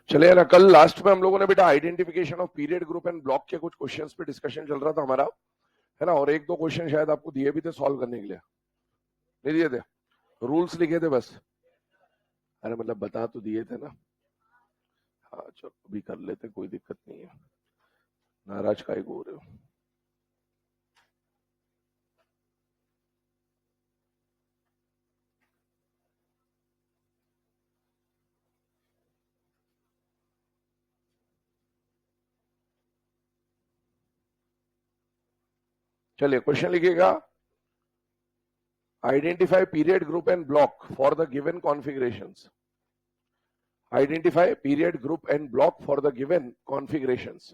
चले ना, कल लास्ट में हम लोगों ने बेटा identification of period group and block के कुछ क्वेश्चंस पे डिस्कशन चल रहा था हमारा, है ना। और एक दो क्वेश्चन शायद आपको दिए भी थे सॉल्व करने के लिए, नहीं दिए थे? रूल्स लिखे थे बस, अरे मतलब बता तो दिए थे ना। हाँ चलो अभी कर लेते, कोई दिक्कत नहीं है, नाराज काहे को हो रहे हो। चलिए क्वेश्चन लिखिएगा, identify period group and block for the given configurations. Identify period group and block for the given configurations.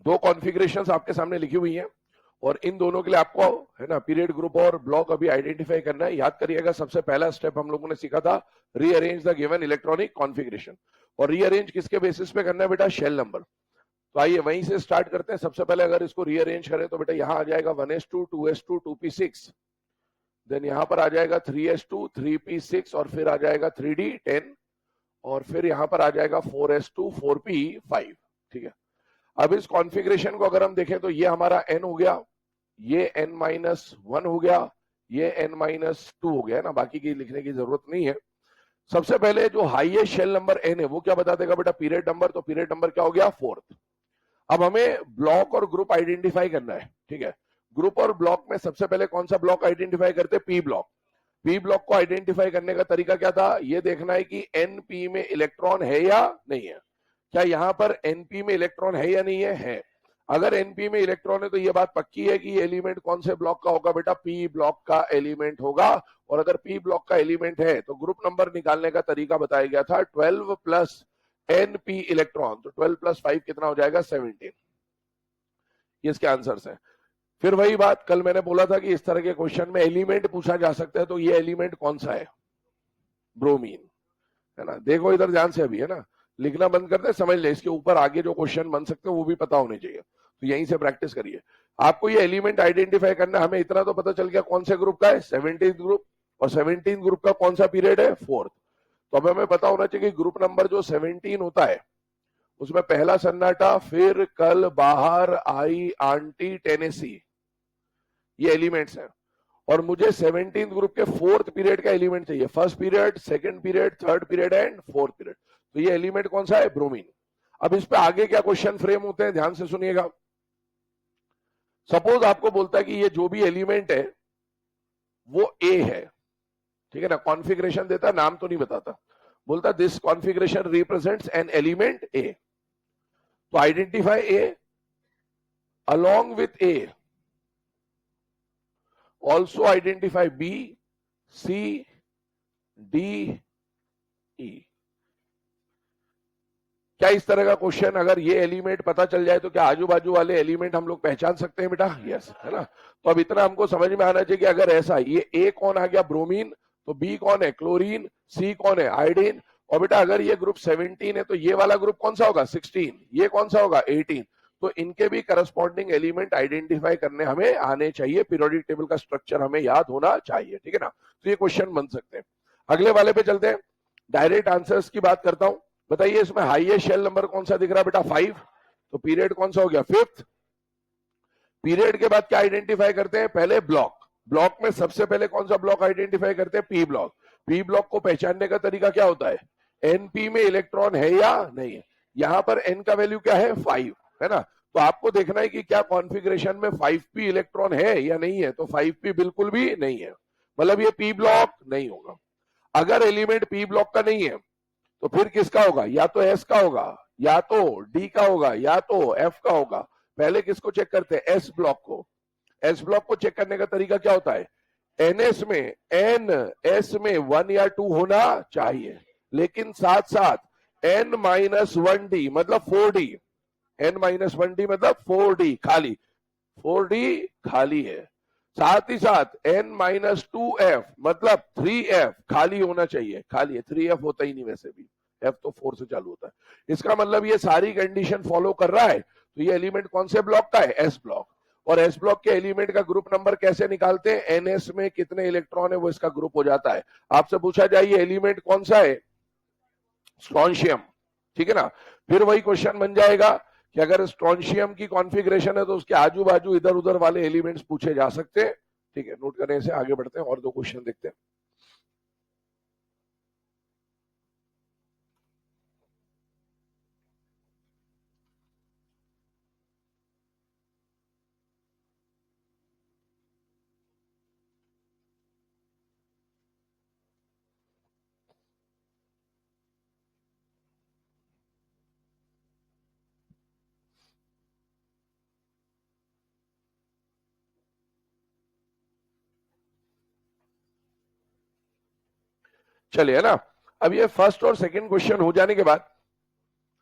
दो कॉन्फ़िगरेशंस आपके सामने लिखी हुई हैं और इन दोनों के लिए आपको, है ना, पीरियड ग्रुप और ब्लॉक अभी आइडेंटिफाई करना है। याद करिएगा, सबसे पहला स्टेप हम लोगों ने सीखा था rearrange the given electronic configuration. और रीअरेंज किसके बेसिस पे करना है बेटा? Shell number. तो आइए वहीं से स्टार्ट करते हैं। सबसे पहले अगर इसको रीअरेंज करें तो बेटा यहां आ जाएगा 1s2 2s2 2p6, देन यहां पर आ जाएगा 3s2 3p6 और फिर आ जाएगा 3d 10 और फिर यहां पर आ जाएगा 4s2 4p5। ठीक है, अब इस कॉन्फ़िगरेशन को अगर हम देखें तो ये हमारा n हो गया, ये n-1 हो गया, ये n-2 हो गया, है ना। बाकी की लिखने की जरूरत नहीं है। सबसे पहले जो हाईएस्ट शेल नंबर n है वो क्या बता देगा बेटा? Period number. तो पीरियड नंबर क्या हो गया? 4th। अब हमें ब्लॉक और ग्रुप आइडेंटिफाई करना है। ठीक है, ग्रुप और ब्लॉक में सबसे पहले कौन सा ब्लॉक आइडेंटिफाई करते हैं? P block. पी ब्लॉक को आइडेंटिफाई करने का तरीका क्या था? ये देखना है कि एनपी में इलेक्ट्रॉन है या नहीं है। क्या यहां पर एनपी में इलेक्ट्रॉन है या नहीं है? है। अगर एनपी में इलेक्ट्रॉन है तो ये बात पक्की है कि ये एलिमेंट कौन से ब्लॉक का होगा बेटा? पी ब्लॉक का एलिमेंट होगा। और अगर पी ब्लॉक का एलिमेंट है तो ग्रुप नंबर निकालने का तरीका बताया गया था 12 प्लस एनपी इलेक्ट्रॉन। तो 12 प्लस 5 कितना हो जाएगा? 17। ये इसके आंसर्स हैं। फिर वही बात कल मैंने बोला था कि इस तरह के क्वेश्चन में एलिमेंट पूछा जा सकता है, तो ये एलिमेंट कौन सा है? ब्रोमीन, है ना। देखो इधर ध्यान से अभी, है ना, लिखना बंद करते समझ ले, इसके ऊपर आगे जो क्वेश्चन बन सकते हैं वो भी पता होने चाहिए। तो यहीं से प्रैक्टिस करिए। आपको ये एलिमेंट आइडेंटिफाई करना, हमें इतना तो पता चल गया कौन से ग्रुप का है? 17 ग्रुप। और 17 ग्रुप का कौन सा पीरियड है? 4th। तो अब हमें पता होना चाहिए कि ग्रुप नंबर जो 17 होता है उसमें पहला सन्नाटा, फिर कल बाहर आई आंटी टेनेसी, ये एलिमेंट्स हैं। और मुझे 17 ग्रुप के 4th पीरियड का एलिमेंट चाहिए। First period, second period, third period and 4th period. तो ये एलिमेंट कौन सा है? ब्रोमीन। अब इस पे आगे क्या क्वेश्चन फ्रेम होते हैं, ध्यान से सुनिएगा। सपोज आपको बोलता है कि ये जो भी एलिमेंट है वो ए है, ठीक है ना। कॉन्फ़िगरेशन देता, नाम तो नहीं बताता, बोलता this configuration represents an element A. तो identify A along with A, also identify B C D E. क्या इस तरह का क्वेश्चन, अगर ये एलिमेंट पता चल जाए तो क्या आजू बाजू वाले एलिमेंट हम लोग पहचान सकते हैं बेटा? यस, है ना। तो अब इतना हमको समझ में आना चाहिए कि अगर ऐसा, ये ए कौन आ गया? ब्रोमीन। तो बी कौन है? क्लोरीन। सी कौन है? आयोडीन। और बेटा अगर ये ग्रुप 17 है तो ये वाला ग्रुप कौन सा होगा? 16। ये कौन सा होगा? 18। तो इनके भी करस्पॉन्डिंग एलिमेंट आइडेंटिफाई करने हमें आने चाहिए। पीरियोडिक टेबल का स्ट्रक्चर हमें याद होना चाहिए, ठीक है ना। तो ये क्वेश्चन बन सकते हैं। अगले वाले पे चलते हैं, डायरेक्ट आंसर्स की बात करता हूं। बताइए इसमें हाईएस्ट शेल नंबर कौन सा दिख रहा है बेटा? 5। तो पीरियड कौन सा हो गया? 5th। पीरियड के बाद क्या आइडेंटिफाई करते हैं? पहले ब्लॉक। ब्लॉक में सबसे पहले कौन सा ब्लॉक आइडेंटिफाई करते हैं? P block. पी ब्लॉक को पहचानने का तरीका क्या होता है? एनपी में इलेक्ट्रॉन है या नहीं है। यहां पर एन का वैल्यू क्या है? 5, है ना। तो आपको देखना है कि क्या कॉन्फ़िगरेशन में 5p इलेक्ट्रॉन है या नहीं है। तो 5p बिल्कुल भी नहीं है, मतलब ये पी ब्लॉक नहीं होगा। अगर एलिमेंट पी ब्लॉक का नहीं है तो फिर किसका होगा? या तो एस का होगा, या तो डी का होगा, या तो एफ का होगा। पहले किसको चेक करते हैं? एस ब्लॉक को। एस ब्लॉक को चेक करने का तरीका क्या होता है? एनएस में, एन एस में 1 या 2 होना चाहिए, लेकिन साथ साथ n-1d मतलब 4d, n-1d मतलब 4d खाली, 4d खाली है। साथ ही साथ n-2f मतलब 3f खाली होना चाहिए, खाली है, 3f होता ही नहीं वैसे भी, f तो 4 से चालू होता है। इसका मतलब ये सारी कंडीशन फॉलो कर रहा है, तो ये एलिमेंट कौन से ब्लॉक का है? S block. और एस ब्लॉक के एलिमेंट का ग्रुप नंबर कैसे निकालते हैं? एनएस में कितने इलेक्ट्रॉन है वो इसका ग्रुप हो जाता है। आपसे पूछा जाए ये एलिमेंट कौन सा है? स्ट्रोंशियम, ठीक है ना। फिर वही क्वेश्चन बन जाएगा कि अगर स्ट्रोंशियम की कॉन्फ़िगरेशन है तो उसके आजू बाजू इधर उधर वाले एलिमेंट्स पूछे जा सकते हैं, ठीक है। नोट करने से आगे बढ़ते हैं और दो क्वेश्चन देखते हैं। चलिए ना, अब ये फर्स्ट और सेकंड क्वेश्चन हो जाने के बाद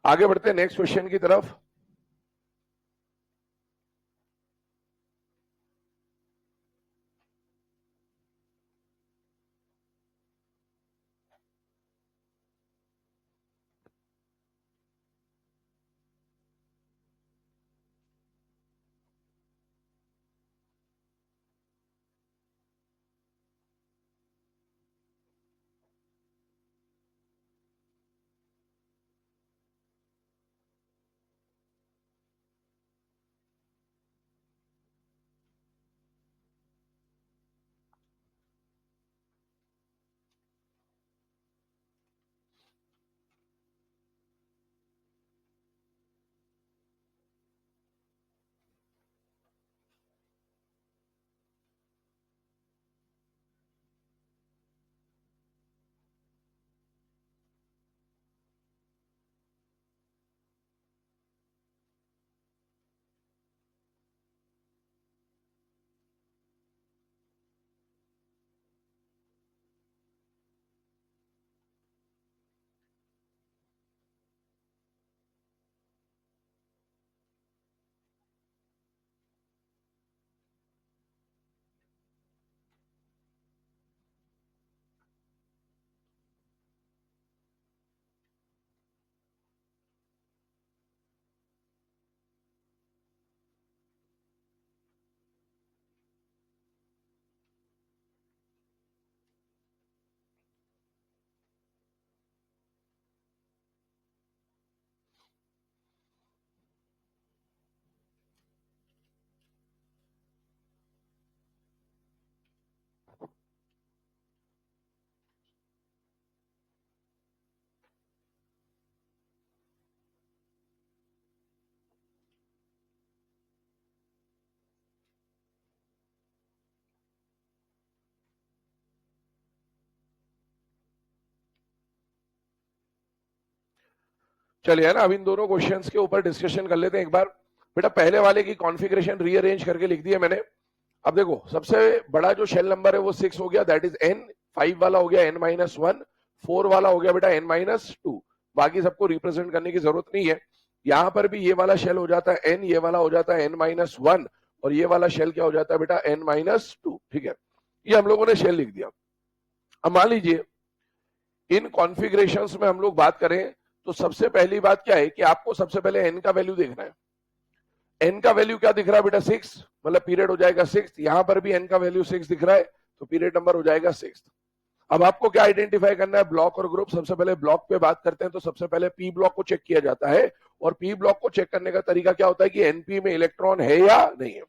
आगे बढ़ते हैं नेक्स्ट क्वेश्चन की तरफ। चलिए ना, अब इन दोनों क्वेश्चंस के ऊपर डिस्कशन कर लेते हैं एक बार। बेटा पहले वाले की कॉन्फ़िगरेशन रीअरेंज करके लिख दिया मैंने। अब देखो, सबसे बड़ा जो शेल नंबर है वो 6 हो गया, दैट इज n। 5 वाला हो गया n-1, 4 वाला हो गया बेटा n-2। बाकी सबको रिप्रेजेंट करने की जरूरत नहीं है। यहां पर भी ये वाला शेल हो जाता है n, ये वाला हो जाता है n-1 और ये वाला शेल क्या हो जाता है बेटा n-2, ठीक है। ये हम लोगों ने शेल लिख दिया। अब मान लीजिए इन कॉन्फ़िगरेशंस में हम लोग बात करें तो सबसे पहली बात क्या है कि आपको सबसे पहले n का वैल्यू देखना है। n का वैल्यू क्या दिख रहा है बेटा? 6, मतलब पीरियड हो जाएगा 6। यहां पर भी n का वैल्यू 6 दिख रहा है तो पीरियड नंबर हो जाएगा 6। अब आपको क्या आइडेंटिफाई करना है? ब्लॉक और ग्रुप। सबसे पहले ब्लॉक पे बात करते हैं तो सबसे पहले पी ब्लॉक को चेक किया जाता है और पी ब्लॉक को चेक करने का तरीका क्या होता है कि एनपी में इलेक्ट्रॉन है या नहीं है।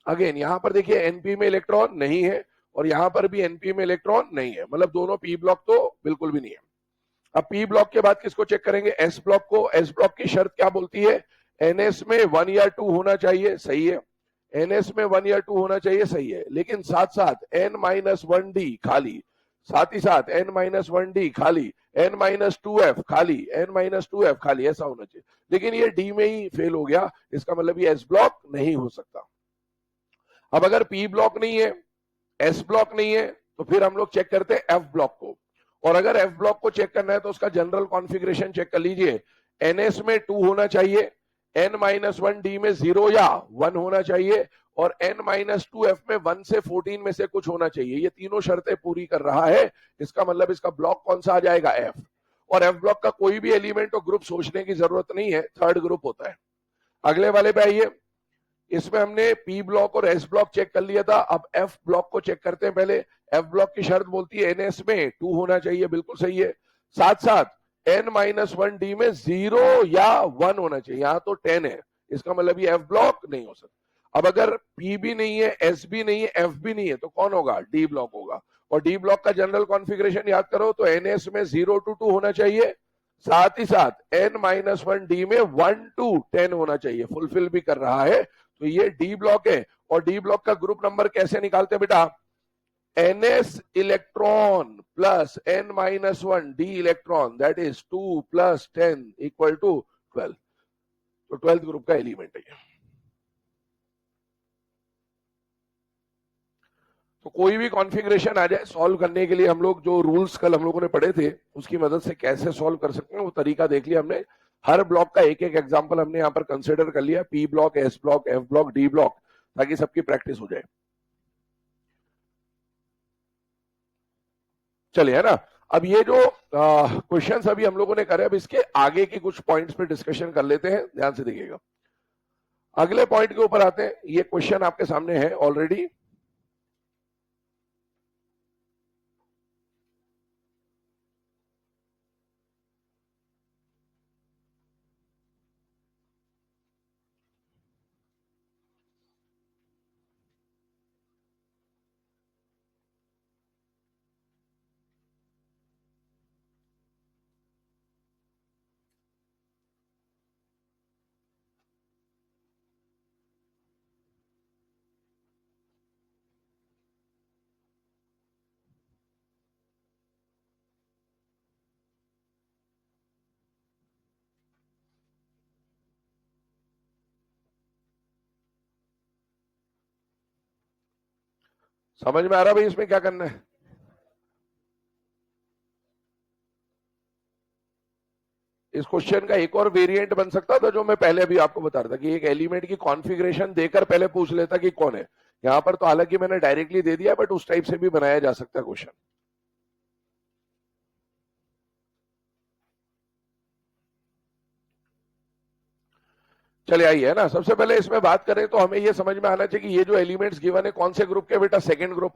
अगेन यहां पर देखिए एनपी में इलेक्ट्रॉन नहीं है और यहां पर भी एनपी में इलेक्ट्रॉन नहीं है, मतलब दोनों पी ब्लॉक तो बिल्कुल भी नहीं है। अब पी ब्लॉक के बाद किसको चेक करेंगे? एस ब्लॉक को। एस ब्लॉक की शर्त क्या बोलती है? एनएस में 1 या 2 होना चाहिए, सही है। एनएस में 1 या 2 होना चाहिए, सही है। लेकिन साथ साथ n-1d खाली, साथ ही साथ n-1d खाली, n-2f खाली, n-2f खाली, ऐसा होना चाहिए। लेकिन ये डी में ही फेल हो गया, इसका मतलब ये एस ब्लॉक नहीं हो सकता। अब अगर पी ब्लॉक नहीं है, एस ब्लॉक नहीं है, तो फिर हम लोग चेक करते हैं एफ ब्लॉक को। और अगर एफ ब्लॉक को चेक करना है तो उसका जनरल कॉन्फ़िगरेशन चेक कर लीजिए। एनएस में 2 होना चाहिए, n-1d में 0 या 1 होना चाहिए और n-2f में 1 से 14 में से कुछ होना चाहिए। ये तीनों शर्तें पूरी कर रहा है, इसका मतलब इसका ब्लॉक कौन सा आ जाएगा, f। और f ब्लॉक का कोई भी एलिमेंट और ग्रुप सोचने की जरूरत नहीं है, थर्ड ग्रुप होता है। अगले वाले पे आइए, इसमें हमने p ब्लॉक और s ब्लॉक चेक कर लिया था, अब f ब्लॉक को चेक करते हैं। पहले f ब्लॉक की शर्त बोलती है ns में 2 होना चाहिए, बिल्कुल सही है। साथ साथ n-1d में 0 या 1 होना चाहिए, यहां तो 10 है, इसका मतलब ये f ब्लॉक नहीं हो सकता। अब अगर p भी नहीं है, s भी नहीं है, f भी नहीं है, तो कौन होगा, d ब्लॉक होगा। और d ब्लॉक का जनरल कॉन्फ़िगरेशन याद करो तो ns में 0 to 2 होना चाहिए, साथ ही साथ n-1d में 1 to 10 होना चाहिए, फुलफिल भी कर रहा है, तो ये डी ब्लॉक है। और डी ब्लॉक का ग्रुप नंबर कैसे निकालते हैं बेटा, ns electron plus n-1 d electron, that is 2 plus 10 equal to 12। तो 12th ग्रुप का एलिमेंट है ये। तो कोई भी कॉन्फ़िगरेशन आ जाए सॉल्व करने के लिए, हम लोग जो रूल्स कल हम लोगों ने पढ़े थे उसकी मदद से कैसे सॉल्व कर सकते हैं वो तरीका देख लिया हमने। हर ब्लॉक का एक एक एग्जांपल हमने यहाँ पर कंसिडर कर लिया, P block, S block, F block, D block, ताकि सबकी प्रैक्टिस हो जाए। चलिए, है ना। अब ये जो क्वेश्चंस अभी हम लोगों ने करे, अब इसके आगे की कुछ पॉइंट्स पे डिस्कशन कर लेते हैं, ध्यान से देखिएगा। अगले पॉइंट के ऊपर आते हैं, ये क्वेश्चन आपके सामने है ऑलरेडी। समझ में आ रहा भाई इसमें क्या करना है? इस क्वेश्चन का एक और वेरिएंट बन सकता था जो मैं पहले अभी आपको बता रहा था, कि एक एलिमेंट की कॉन्फ़िगरेशन देकर पहले पूछ लेता कि कौन है। यहां पर तो हालांकि मैंने डायरेक्टली दे दिया, बट उस टाइप से भी बनाया जा सकता है क्वेश्चन। चलिए आइए, है ना। सबसे पहले इसमें बात करें तो हमें यह समझ में आना चाहिए कि ये जो एलिमेंट्स गिवन है कौन से ग्रुप के, बेटा सेकंड ग्रुप।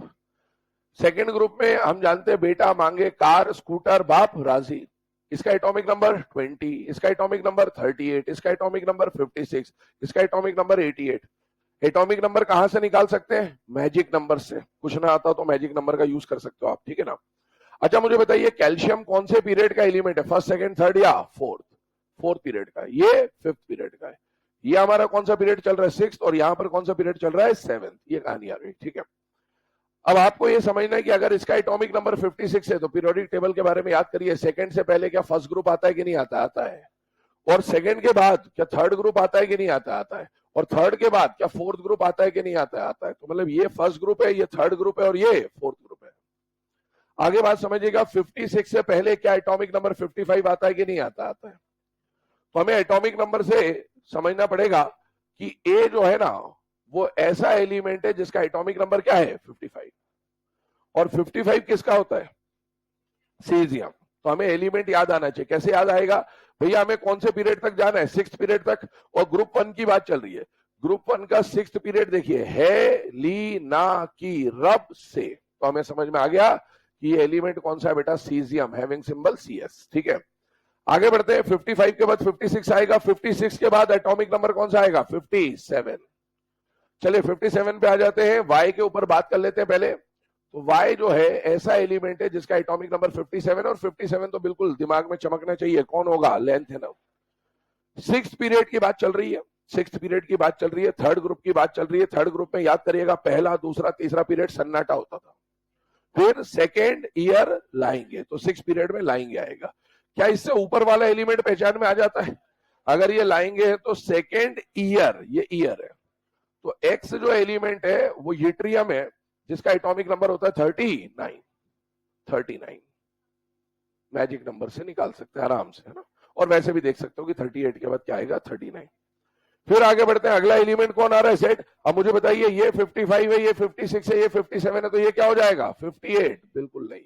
सेकंड ग्रुप में हम जानते हैं बेटा मांगे कार, स्कूटर, बाप, राजी। इसका एटॉमिक नंबर 20, इसका एटॉमिक नंबर 38, इसका एटॉमिक नंबर 56, इसका एटॉमिक नंबर 88। एटॉमिक नंबर कहां से निकाल सकते हैं, मैजिक नंबर से। कुछ ना आता तो मैजिक नंबर का यूज कर सकते हो आप, ठीक है ना। अच्छा मुझे बताइए कैल्शियम कौन से पीरियड का एलिमेंट है, फर्स्ट, सेकंड, थर्ड या फोर्थ? फोर्थ पीरियड का है। ये फिफ्थ पीरियड का है। ये हमारा कौन सा पीरियड चल रहा है, सिक्स्थ, और यहां पर कौन सा पीरियड चल रहा है, सेवेंथ। ये कहानी आ गई, ठीक है। अब आपको ये समझना है कि अगर इसका एटॉमिक नंबर 56 है तो पीरियोडिक टेबल के बारे में याद करिए, सेकंड से पहले क्या फर्स्ट ग्रुप आता है कि नहीं आता? आता है। और सेकंड के बाद क्या थर्ड ग्रुप आता है कि नहीं आता? आता है। और थर्ड के बाद क्या फोर्थ ग्रुप आता है कि नहीं आता? आता है। तो मतलब ये फर्स्ट ग्रुप है, ये थर्ड ग्रुप है, और ये फोर्थ ग्रुप है। आगे बात समझिएगा, 56 से पहले क्या एटॉमिक नंबर 55 आता है कि नहीं आता? आता है। तो हमें एटॉमिक नंबर से समझना पड़ेगा कि ए जो है ना वो ऐसा एलिमेंट है जिसका एटॉमिक नंबर क्या है, 55। और 55 किसका होता है, सीजियम। तो हमें एलिमेंट याद आना चाहिए। कैसे याद आएगा भैया, हमें कौन से पीरियड तक जाना है, सिक्स्थ पीरियड तक। और ग्रुप वन की बात चल रही है, ग्रुप वन का सिक्स्थ पीरियड देखिए, है ली ना की रब से। तो हमें समझ में आ गया कि ये एलिमेंट कौन सा है बेटा, सीजियम, हैविंग सिंबल CS, ठीक है। आगे बढ़ते हैं, 55 के बाद 56 आएगा, 56 के बाद एटॉमिक नंबर कौन सा आएगा, 57। चलिए 57 पे आ जाते हैं, वाई के ऊपर बात कर लेते हैं पहले। तो y जो है ऐसा एलिमेंट है जिसका एटॉमिक नंबर 57, और 57 तो बिल्कुल दिमाग में चमकना चाहिए, कौन होगा, लेंथ है ना। सिक्स्थ पीरियड की बात चल रही है, सिक्स्थ पीरियड की बात चल रही है, थर्ड ग्रुप की बात चल रही है। थर्ड ग्रुप में याद करिएगा पहला, दूसरा, तीसरा पीरियड सन्नाटा होता था। फिर सेकेंड ईयर लाएंगे, तो सिक्स पीरियड में लाएंगे आएगा। क्या इससे ऊपर वाला एलिमेंट पहचान में आ जाता है? अगर ये लाएंगे है तो सेकेंड ईयर, ये ईयर है। तो एक्स जो एलिमेंट है वो यूट्रियम है, जिसका एटॉमिक नंबर होता है 39। 39 मैजिक नंबर से निकाल सकते हैं आराम से, है ना। और वैसे भी देख सकते हो कि 38 के बाद क्या आएगा, 39। फिर आगे बढ़ते हैं, अगला एलिमेंट कौन आ रहा है, सेट। अब मुझे बताइए ये 55 है, ये 56 है, ये 57 है, तो ये क्या हो जाएगा 58? बिल्कुल नहीं,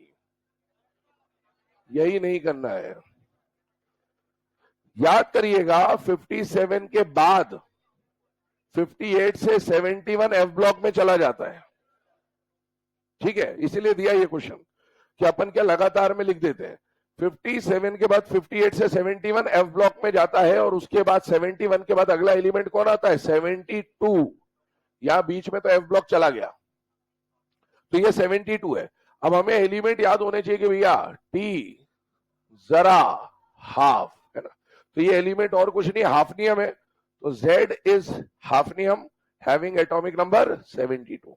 यही नहीं करना है। याद करिएगा 57 के बाद 58 से 71 एफ ब्लॉक में चला जाता है, ठीक है, इसीलिए दिया ये क्वेश्चन कि अपन क्या लगातार में लिख देते हैं। 57 के बाद 58 से 71 एफ ब्लॉक में जाता है, और उसके बाद 71 के बाद अगला एलिमेंट कौन आता है, 72। यहां बीच में तो एफ ब्लॉक चला गया, तो ये 72 है। अब हमें एलिमेंट याद होने चाहिए कि भैया टी जरा हाफ है ना, तो ये एलिमेंट और कुछ नहीं, हाफनियम है, तो Z is hafnium having atomic number 72।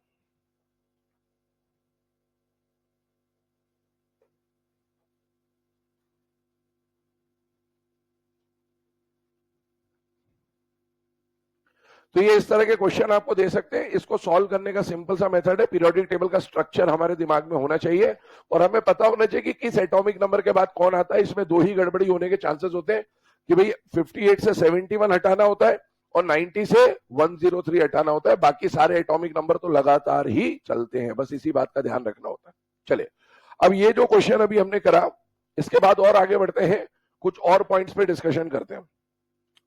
तो ये इस तरह के क्वेश्चन आपको दे सकते हैं। इसको सॉल्व करने का सिंपल सा मेथड है, पीरियोडिक टेबल का स्ट्रक्चर हमारे दिमाग में होना चाहिए, और हमें पता होना चाहिए कि किस एटॉमिक नंबर के बाद कौन आता है। इसमें दो ही गड़बड़ी होने के चांसेस होते हैं कि भाई 58 से 71 हटाना होता है और 90 से 103 हटाना होता है, बाकी सारे एटॉमिक नंबर तो लगातार ही चलते हैं, बस इसी बात का ध्यान रखना होता है। चलिए, अब ये जो क्वेश्चन अभी हमने करा, इसके बाद और आगे बढ़ते हैं, कुछ और पॉइंट्स पे डिस्कशन करते हैं।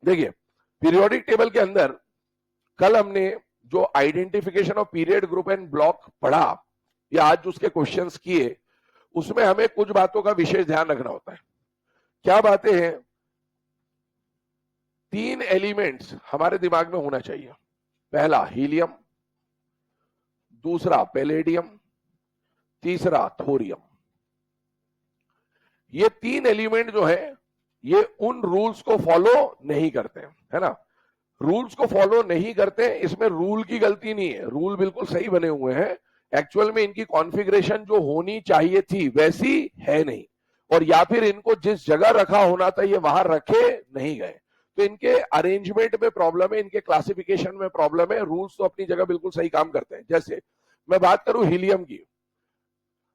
देखिए, पीरियोडिक टेबल के अंदर कल हमने जो identification of period group and block पढ़ा, या आज उसके क्वेश्चंस किए, उसमें हमें कुछ बातों का विशेष ध्यान रखना होता है। क्या बातें हैं, 3 एलिमेंट्स हमारे दिमाग में होना चाहिए। पहला हीलियम, दूसरा पैलेडियम, तीसरा थोरियम। ये 3 एलिमेंट जो है ये उन रूल्स को फॉलो नहीं करते हैं, है ना, रूल्स को फॉलो नहीं करते। इसमें रूल की गलती नहीं है, रूल बिल्कुल सही बने हुए हैं, एक्चुअल में इनकी कॉन्फ़िगरेशन जो होनी चाहिए थी वैसी है नहीं, और या फिर इनको जिस जगह रखा होना था ये वहां रखे नहीं गए, तो इनके अरेंजमेंट में प्रॉब्लम है, इनके क्लासिफिकेशन में प्रॉब्लम है। रूल्स तो अपनी जगह बिल्कुल सही काम करते हैं। जैसे मैं बात करूं हीलियम की,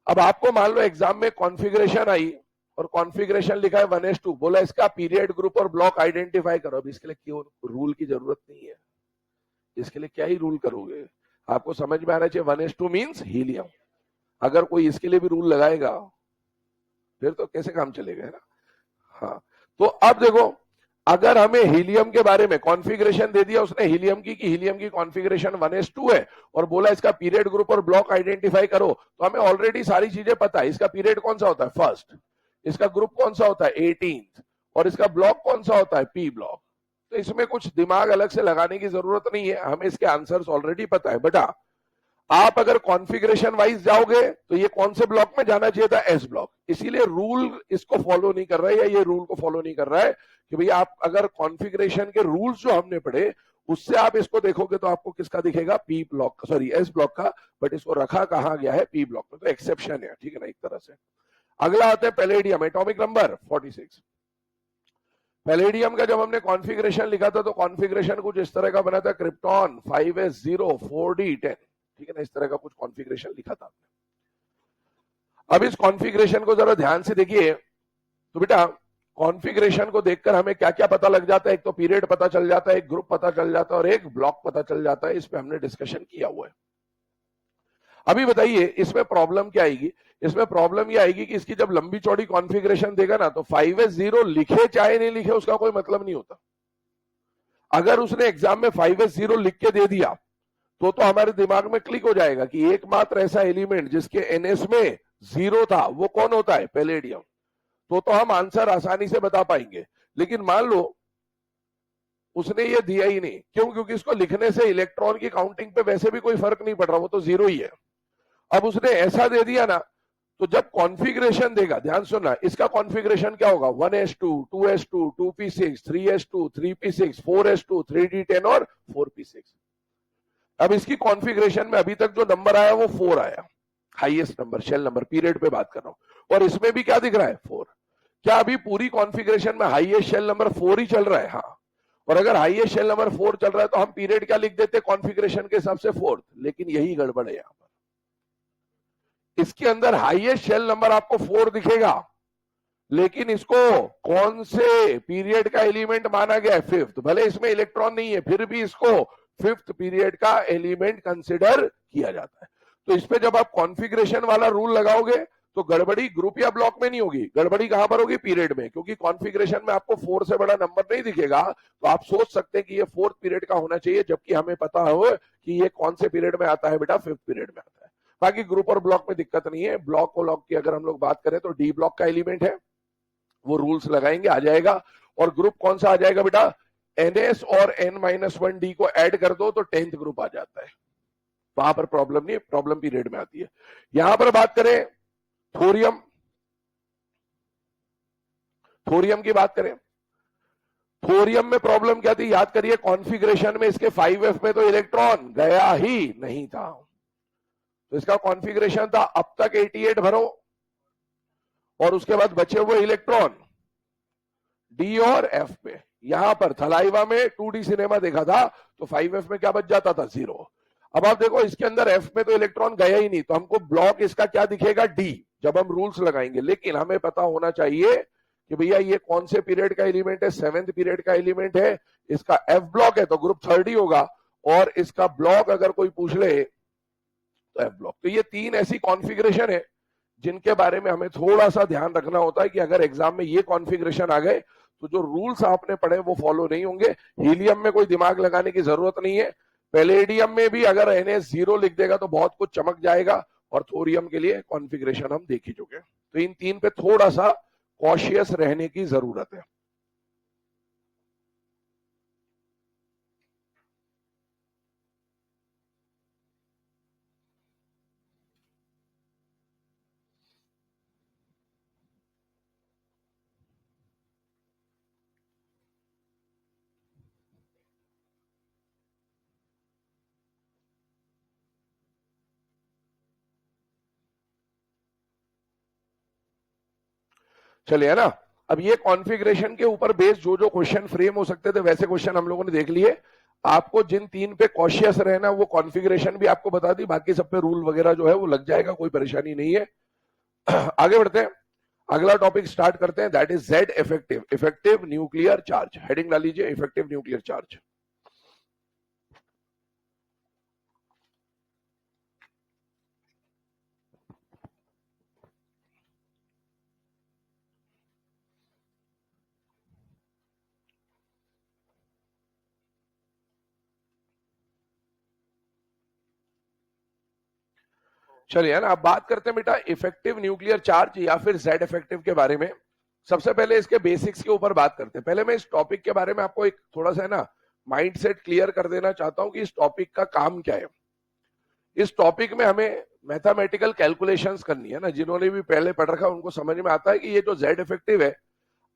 अब आपको मान लो एग्जाम में कॉन्फ़िगरेशन आई और कॉन्फ़िगरेशन लिखा है 1s2, बोला इसका पीरियड ग्रुप और ब्लॉक आइडेंटिफाई करो। अब इसके लिए क्यों रूल की जरूरत नहीं है, इसके लिए क्या ही रूल करोगे, आपको समझ में आना चाहिए 1s2 मींस हीलियम। अगर कोई इसके लिए भी रूल लगाएगा फिर तो कैसे काम चलेगा, है ना। हाँ, तो अब देखो, अगर हमें हीलियम के बारे में कॉन्फ़िगरेशन दे दिया उसने हीलियम की कि हीलियम की कॉन्फ़िगरेशन 1s2 है, और बोला इसका पीरियड ग्रुप और ब्लॉक आइडेंटिफाई करो, तो हमें ऑलरेडी सारी चीजें पता है। इसका पीरियड कौन सा होता है, फर्स्ट, इसका ग्रुप कौन सा होता है 18th, और इसका ब्लॉक कौन सा होता है पी ब्लॉक। तो इसमें कुछ दिमाग अलग से लगाने की जरूरत नहीं है, हमें इसके आंसर्स ऑलरेडी पता है। बेटा आप अगर कॉन्फ़िगरेशन वाइज जाओगे तो ये कौन से ब्लॉक में जाना चाहिए था, एस ब्लॉक, इसीलिए रूल इसको फॉलो नहीं कर रहा है, या ये रूल को फॉलो नहीं कर रहा है कि भैया आप अगर कॉन्फ़िगरेशन के रूल्स जो हमने पढ़े उससे आप इसको देखोगे तो आपको किसका दिखेगा, P block, sorry S block का, बट इसको रखा कहां गया है, पी ब्लॉक में, तो एक्सेप्शन है, ठीक है ना, एक तरह से। अगला आता है पैलेडियम, एटॉमिक नंबर 46। पैलेडियम का जब हमने कॉन्फ़िगरेशन लिखा था तो कॉन्फ़िगरेशन कुछ इस तरह का बना था, क्रिप्टॉन 5s0 4d10, ठीक है ना, इस तरह का कुछ कॉन्फ़िगरेशन लिखा था। अब इस कॉन्फ़िगरेशन को जरा ध्यान से देखिए, तो बेटा कॉन्फ़िगरेशन को देखकर हमें क्या क्या पता लग जाता है, एक तो पीरियड पता चल जाता है, एक ग्रुप पता चल जाता है, और एक ब्लॉक पता चल जाता है। इस पे हमने डिस्कशन किया हुआ है। अभी बताइए इसमें प्रॉब्लम क्या आएगी, इसमें प्रॉब्लम ये आएगी कि इसकी जब लंबी चौड़ी कॉन्फ़िगरेशन देगा ना, तो 5s0 लिखे चाहे नहीं लिखे उसका कोई मतलब नहीं होता। अगर उसने एग्जाम में 5s0 लिख के दे दिया तो हमारे दिमाग में क्लिक हो जाएगा कि एकमात्र ऐसा एलिमेंट जिसके एनएस में 0 था वो कौन होता है, पैलेडियम। तो हम आंसर आसानी से बता पाएंगे। लेकिन मान लो उसने ये दिया ही नहीं, क्यों, क्योंकि इसको लिखने से इलेक्ट्रॉन की काउंटिंग पे वैसे भी कोई फर्क नहीं पड़ रहा, वो तो 0 ही है। अब उसने ऐसा दे दिया ना, तो जब कॉन्फ़िगरेशन देगा, ध्यान सुनना, इसका कॉन्फ़िगरेशन क्या होगा, 1s2 2s2 2p6 3s2 3p6 4s2 3d10 और 4p6। अब इसकी कॉन्फ़िगरेशन में अभी तक जो नंबर आया वो 4 आया, highest number, shell number, period पे बात कर रहा हूं, और इसमें भी क्या दिख रहा है 4। क्या अभी पूरी कॉन्फ़िगरेशन में हाईएस्ट शेल नंबर 4 ही चल रहा है, हाँ, और अगर हाईएस्ट शेल नंबर 4 चल रहा है तो हम पीरियड क्या लिख देते कॉन्फ़िगरेशन के हिसाब से 4th, लेकिन यही गड़बड़ है यहां पर। इसके अंदर हाईएस्ट शेल नंबर आपको 4 दिखेगा, लेकिन इसको कौन से पीरियड का एलिमेंट माना गया है? फिफ्थ। भले इसमें इलेक्ट्रॉन नहीं है, फिर भी इसको फिफ्थ पीरियड का एलिमेंट कंसिडर किया जाता है। तो इस पे जब आप कॉन्फ़िगरेशन वाला रूल लगाओगे तो गड़बड़ी ग्रुप या ब्लॉक में नहीं होगी, गड़बड़ी कहां पर होगी? पीरियड में, क्योंकि कॉन्फ़िगरेशन में आपको 4 से बड़ा नंबर नहीं दिखेगा, तो आप सोच सकते हैं कि ये फोर्थ पीरियड का होना चाहिए, जबकि हमें पता हो कि ये कौन से पीरियड में आता है बेटा? फिफ्थ पीरियड में आता है। बाकी ग्रुप और ब्लॉक में दिक्कत नहीं है। ब्लॉक और ब्लॉक की अगर हम लोग बात करें तो डी ब्लॉक का एलिमेंट है, वो रूल्स लगाएंगे आ जाएगा। और ग्रुप कौन सा आ जाएगा बेटा? NS और N-1D को ऐड कर दो तो 10th ग्रुप आ जाता है। वहां पर प्रॉब्लम नहीं है, प्रॉब्लम पीरियड में आती है। यहां पर बात करें थोरियम, थोरियम की बात करें, थोरियम में प्रॉब्लम क्या थी? याद करिए, कॉन्फ़िगरेशन में इसके 5f में तो इलेक्ट्रॉन गया ही नहीं था। तो इसका कॉन्फ़िगरेशन था अब तक 88 भरो और उसके बाद बचे हुए इलेक्ट्रॉन डी और एफ पे। यहां पर थलाइवा में 2D सिनेमा देखा था तो 5f में क्या बच जाता था? 0। अब आप देखो इसके अंदर f में तो इलेक्ट्रॉन गया ही नहीं, तो हमको ब्लॉक इसका क्या दिखेगा? D, जब हम रूल्स लगाएंगे। लेकिन हमें पता होना चाहिए कि भैया ये कौन से पीरियड का एलिमेंट है? 7th पीरियड का एलिमेंट है। इसका F ब्लॉक है तो ग्रुप 3rd ही होगा, और इसका ब्लॉक अगर कोई पूछ ले तो F ब्लॉक। तो ये 3 ऐसी कॉन्फ़िगरेशन है जिनके बारे में हमें थोड़ा सा ध्यान रखना होता है कि अगर एग्जाम में ये कॉन्फ़िगरेशन आ गए तो जो रूल्स आपने पढ़े वो फॉलो नहीं होंगे। हीलियम में कोई दिमाग लगाने की जरूरत नहीं है। पैलेडियम में भी अगर NS0 लिख देगा तो बहुत कुछ चमक जाएगा, और थोरियम के लिए कॉन्फ़िगरेशन हम देख ही चुके हैं। तो इन 3 पे थोड़ा सा कॉशियस रहने की जरूरत है। चलिए, है ना। अब ये कॉन्फ़िगरेशन के ऊपर बेस जो जो क्वेश्चन फ्रेम हो सकते थे वैसे क्वेश्चन हम लोगों ने देख लिए। आपको जिन 3 पे कॉशियस रहना, वो कॉन्फ़िगरेशन भी आपको बता दी, बाकी सब पे रूल वगैरह जो है वो लग जाएगा, कोई परेशानी नहीं है। आगे बढ़ते हैं, अगला टॉपिक स्टार्ट करते हैं, that is Z effective, effective nuclear charge. Heading डाल लीजिए, इफेक्टिव न्यूक्लियर चार्ज। चलिए ना, अब बात करते हैं बेटा इफेक्टिव न्यूक्लियर चार्ज या फिर Z इफेक्टिव के बारे में। सबसे पहले इसके बेसिक्स के ऊपर बात करते हैं। पहले मैं इस टॉपिक के बारे में आपको एक थोड़ा सा ना माइंडसेट क्लियर कर देना चाहता हूं कि इस टॉपिक का काम क्या है। इस टॉपिक में हमें मैथमेटिकल कैलकुलेशंस करनी है ना। जिन्होंने भी पहले पढ़ रखा उनको समझ में आता है कि ये जो Z इफेक्टिव है,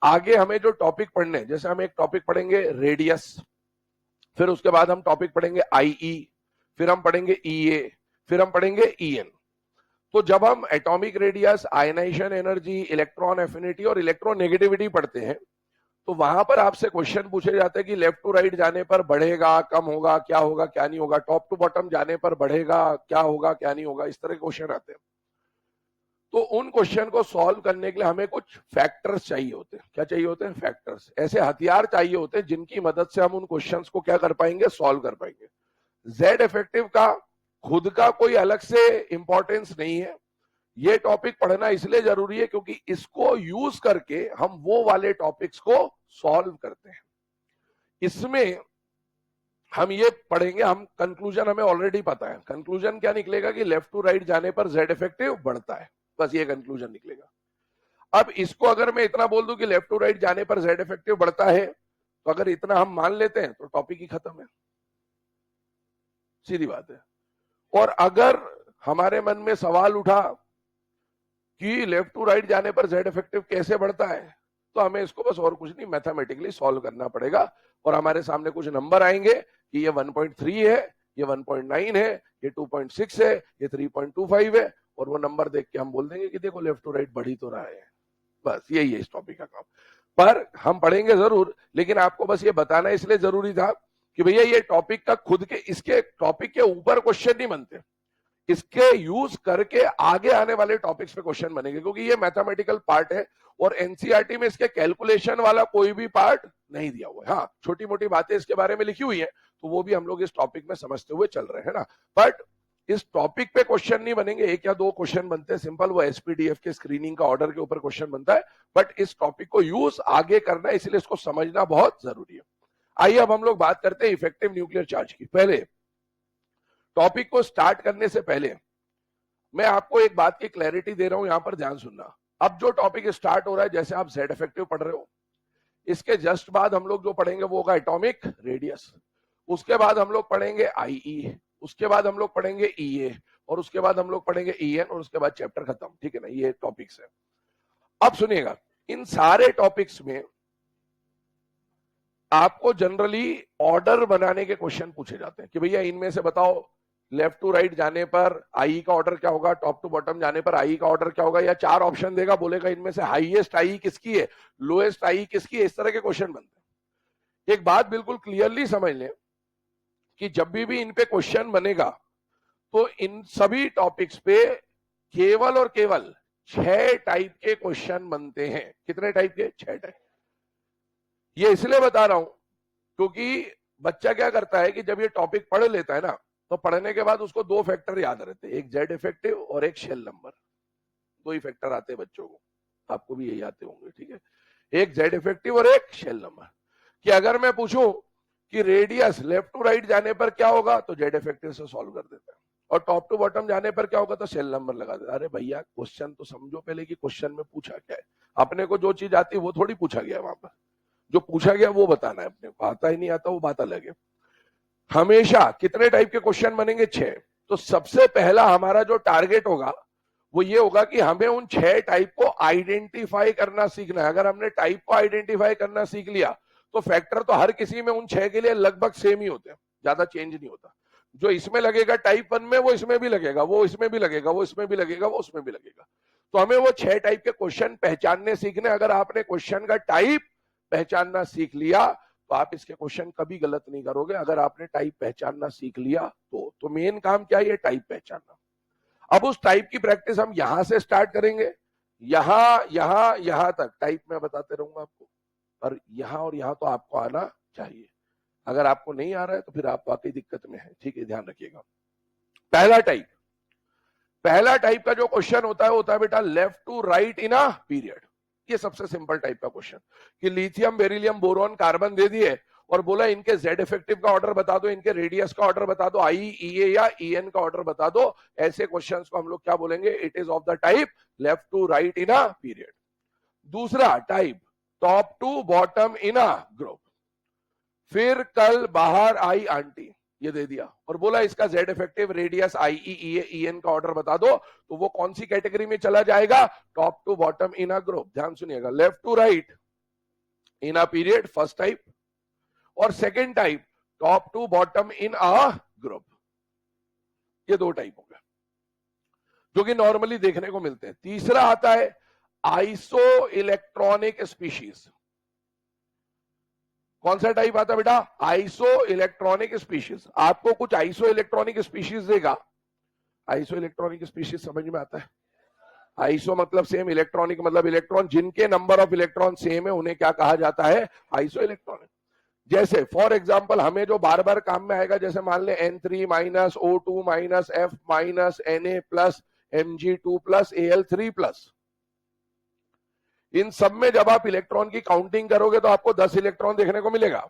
आगे हमें जो टॉपिक पढ़ने, जैसे हम एक टॉपिक पढ़ेंगे रेडियस, फिर उसके बाद हम टॉपिक पढ़ेंगे IE, फिर हम पढ़ेंगे EA, फिर हम पढ़ेंगे EN। तो जब हम atomic radius, ionization energy, electron affinity और इलेक्ट्रॉन नेगेटिविटी पढ़ते हैं, तो वहां पर आपसे क्वेश्चन पूछे जाते हैं कि लेफ्ट टू राइट जाने पर बढ़ेगा, कम होगा, क्या होगा, क्या नहीं होगा, टॉप टू बॉटम जाने पर बढ़ेगा, क्या होगा, क्या नहीं होगा, इस तरह के क्वेश्चन आते हैं। तो उन क्वेश्चन को सॉल्व करने के लिए हमें कुछ फैक्टर्स चाहिए होते हैं। क्या चाहिए होते हैं? फैक्टर्स। ऐसे हथियार चाहिए होते हैं जिनकी मदद से हम उन क्वेश्चंस को क्या कर पाएंगे? सॉल्व कर पाएंगे। Z इफेक्टिव का खुद का कोई अलग से इंपॉर्टेंस नहीं है। ये टॉपिक पढ़ना इसलिए जरूरी है क्योंकि इसको यूज करके हम वो वाले टॉपिक्स को सॉल्व करते हैं। इसमें हम ये पढ़ेंगे, हम कंक्लूजन हमें ऑलरेडी पता है। कंक्लूजन क्या निकलेगा कि लेफ्ट टू राइट जाने पर Z इफेक्टिव बढ़ता है, बस ये कंक्लूजन निकलेगा। अब इसको अगर मैं इतना बोल दूं कि लेफ्ट टू राइट जाने पर Z इफेक्टिव बढ़ता है, तो अगर इतना हम मान लेते हैं तो टॉपिक ही खत्म है, सीधी बात है। और अगर हमारे मन में सवाल उठा कि लेफ्ट टू राइट जाने पर Z इफेक्टिव कैसे बढ़ता है, तो हमें इसको बस और कुछ नहीं, मैथमेटिकली सॉल्व करना पड़ेगा। और हमारे सामने कुछ नंबर आएंगे कि ये 1.3 है, ये 1.9 है, ये 2.6 है, ये 3.25 है, और वो नंबर देख के हम बोल देंगे कि देखो लेफ्ट टू राइट बढ़ ही तो रहा है। बस यही है इस टॉपिक का काम। पर हम पढ़ेंगे जरूर, लेकिन आपको बस ये बताना इसलिए जरूरी था कि भैया ये टॉपिक का खुद के, इसके टॉपिक के ऊपर क्वेश्चन नहीं बनते। इसके यूज करके आगे आने वाले टॉपिक्स पे क्वेश्चन बनेंगे, क्योंकि ये मैथमेटिकल पार्ट है और एनसीईआरटी में इसके कैलकुलेशन वाला कोई भी पार्ट नहीं दिया हुआ है। हाँ, छोटी मोटी बातें इसके बारे में लिखी हुई है, तो वो भी हम लोग इस टॉपिक में समझते हुए चल रहे हैं ना। बट इस टॉपिक पे क्वेश्चन नहीं बनेंगे, एक या दो क्वेश्चन बनते हैं सिंपल, वो एसपीडीएफ के स्क्रीनिंग का ऑर्डर के ऊपर क्वेश्चन बनता है। बट इस टॉपिक को यूज आगे करना है, इसलिए इसको समझना बहुत जरूरी है। आइए अब हम लोग बात करते हैं इफेक्टिव न्यूक्लियर चार्ज की। पहले टॉपिक को स्टार्ट करने से पहले मैं आपको एक बात की क्लैरिटी दे रहा हूं, यहां पर ध्यान सुनना। अब जो टॉपिक स्टार्ट हो रहा है, जैसे आप जेड इफेक्टिव पढ़ रहे हो, इसके जस्ट बाद हम लोग जो पढ़ेंगे वो होगा एटॉमिक रेडियस, उसके बाद हम लोग पढ़ेंगे आईई, उसके बाद हम लोग पढ़ेंगे ईए, और उसके बाद हम लोग पढ़ेंगे ईएन, और उसके बाद चैप्टर खत्म। ठीक है ना, ये टॉपिक्स है। अब सुनिएगा, इन सारे टॉपिक्स में आपको जनरली ऑर्डर बनाने के क्वेश्चन पूछे जाते हैं कि भैया इनमें से बताओ, लेफ्ट टू राइट जाने पर आई का ऑर्डर क्या होगा, टॉप टू बॉटम जाने पर आई का ऑर्डर क्या होगा, या चार ऑप्शन देगा, बोलेगा इनमें से हाईएस्ट आई किसकी है, लोएस्ट आई किसकी है, इस तरह के क्वेश्चन बनते हैं। एक बात बिल्कुल क्लियरली समझ लें कि जब भी इन पे क्वेश्चन बनेगा तो इन सभी टॉपिक्स पे केवल और केवल 6 टाइप के क्वेश्चन बनते हैं। कितने टाइप के? 6 टाइप। ये इसलिए बता रहा हूं क्योंकि बच्चा क्या करता है कि जब ये टॉपिक पढ़ लेता है ना, तो पढ़ने के बाद उसको दो फैक्टर याद रहते हैं, एक जेड इफेक्टिव और एक शेल नंबर। दो ही फैक्टर आते हैं बच्चों को, आपको भी यही आते होंगे। ठीक है, एक जेड इफेक्टिव और एक शेल नंबर। कि अगर मैं पूछूं कि रेडियस लेफ्ट टू राइट जाने पर क्या होगा, तो जेड इफेक्टिव से सॉल्व कर देता है, और टॉप टू बॉटम जाने पर क्या होगा, तो सेल नंबर लगा देता। अरे भैया, क्वेश्चन तो समझो पहले कि क्वेश्चन में पूछा क्या है। अपने को जो चीज आती है वो थोड़ी पूछा गया, वहां पर जो पूछा गया वो बताना है। अपने को आता ही नहीं आता वो बात अलग है। हमेशा कितने टाइप के क्वेश्चन बनेंगे? 6। तो सबसे पहला हमारा जो टारगेट होगा वो ये होगा कि हमें उन 6 टाइप को आइडेंटिफाई करना सीखना है। अगर हमने टाइप को आइडेंटिफाई करना सीख लिया तो फैक्टर तो हर किसी में उन 6 के लिए लगभग सेम ही होते हैं, ज्यादा चेंज नहीं होता। जो इसमें लगेगा टाइप 1 में, वो इसमें भी लगेगा, वो इसमें भी लगेगा, वो इसमें भी लगेगा, वो उसमें भी लगेगा। तो हमें वो 6 टाइप के क्वेश्चन पहचानने सीखने। अगर आपने क्वेश्चन का टाइप पहचानना सीख लिया तो आप इसके क्वेश्चन कभी गलत नहीं करोगे। अगर आपने टाइप पहचानना सीख लिया तो मेन काम क्या है? ये टाइप पहचानना। अब उस टाइप की प्रैक्टिस हम यहां से स्टार्ट करेंगे, यहां तक टाइप में बताते रहूंगा आपको, और यहां तो आपको आना चाहिए। अगर आपको नहीं आ रहा है तो फिर आप वाकई दिक्कत में है। ठीक है, ध्यान रखिएगा। पहला टाइप का जो क्वेश्चन होता है बेटा left to right in a period. ये सबसे सिंपल टाइप का क्वेश्चन कि लिथियम, बेरिलियम, बोरॉन, कार्बन दे दिए और बोला इनके जेड इफेक्टिव का ऑर्डर बता दो, इनके रेडियस का ऑर्डर बता दो, आई, ईए या ईएन का ऑर्डर बता दो। ऐसे क्वेश्चंस को हम लोग क्या बोलेंगे? It is of the type left to right in a period. दूसरा type top to bottom in a group. फिर कल बाहर आई आंटी, ये दे दिया और बोला इसका जेड इफेक्टिव, रेडियस, आईई, ईए, ईएन का ऑर्डर बता दो, तो वो कौन सी कैटेगरी में चला जाएगा? Top to bottom in a group. ध्यान सुनिएगा, left to right in a period first type, और second type top to bottom in a group. ये दो टाइप हो गए जो कि नॉर्मली देखने को मिलते हैं। तीसरा आता है आइसो इलेक्ट्रॉनिक स्पीशीज। कौन सा टाइप आता है बेटा? Iso electronic species. आपको कुछ आइसो इलेक्ट्रॉनिक स्पीशीज देगा। आइसो इलेक्ट्रॉनिक स्पीशीज समझ में आता है? आइसो मतलब सेम, इलेक्ट्रॉनिक मतलब इलेक्ट्रॉन। जिनके नंबर ऑफ इलेक्ट्रॉन सेम है उन्हें क्या कहा जाता है? Iso electronic. जैसे फॉर एग्जाम्पल हमें जो बार बार काम में आएगा, जैसे मान ले N3 minus O2 minus F minus Na plus Mg2 plus Al3 plus. इन सब में जब आप इलेक्ट्रॉन की काउंटिंग करोगे तो आपको 10 इलेक्ट्रॉन देखने को मिलेगा।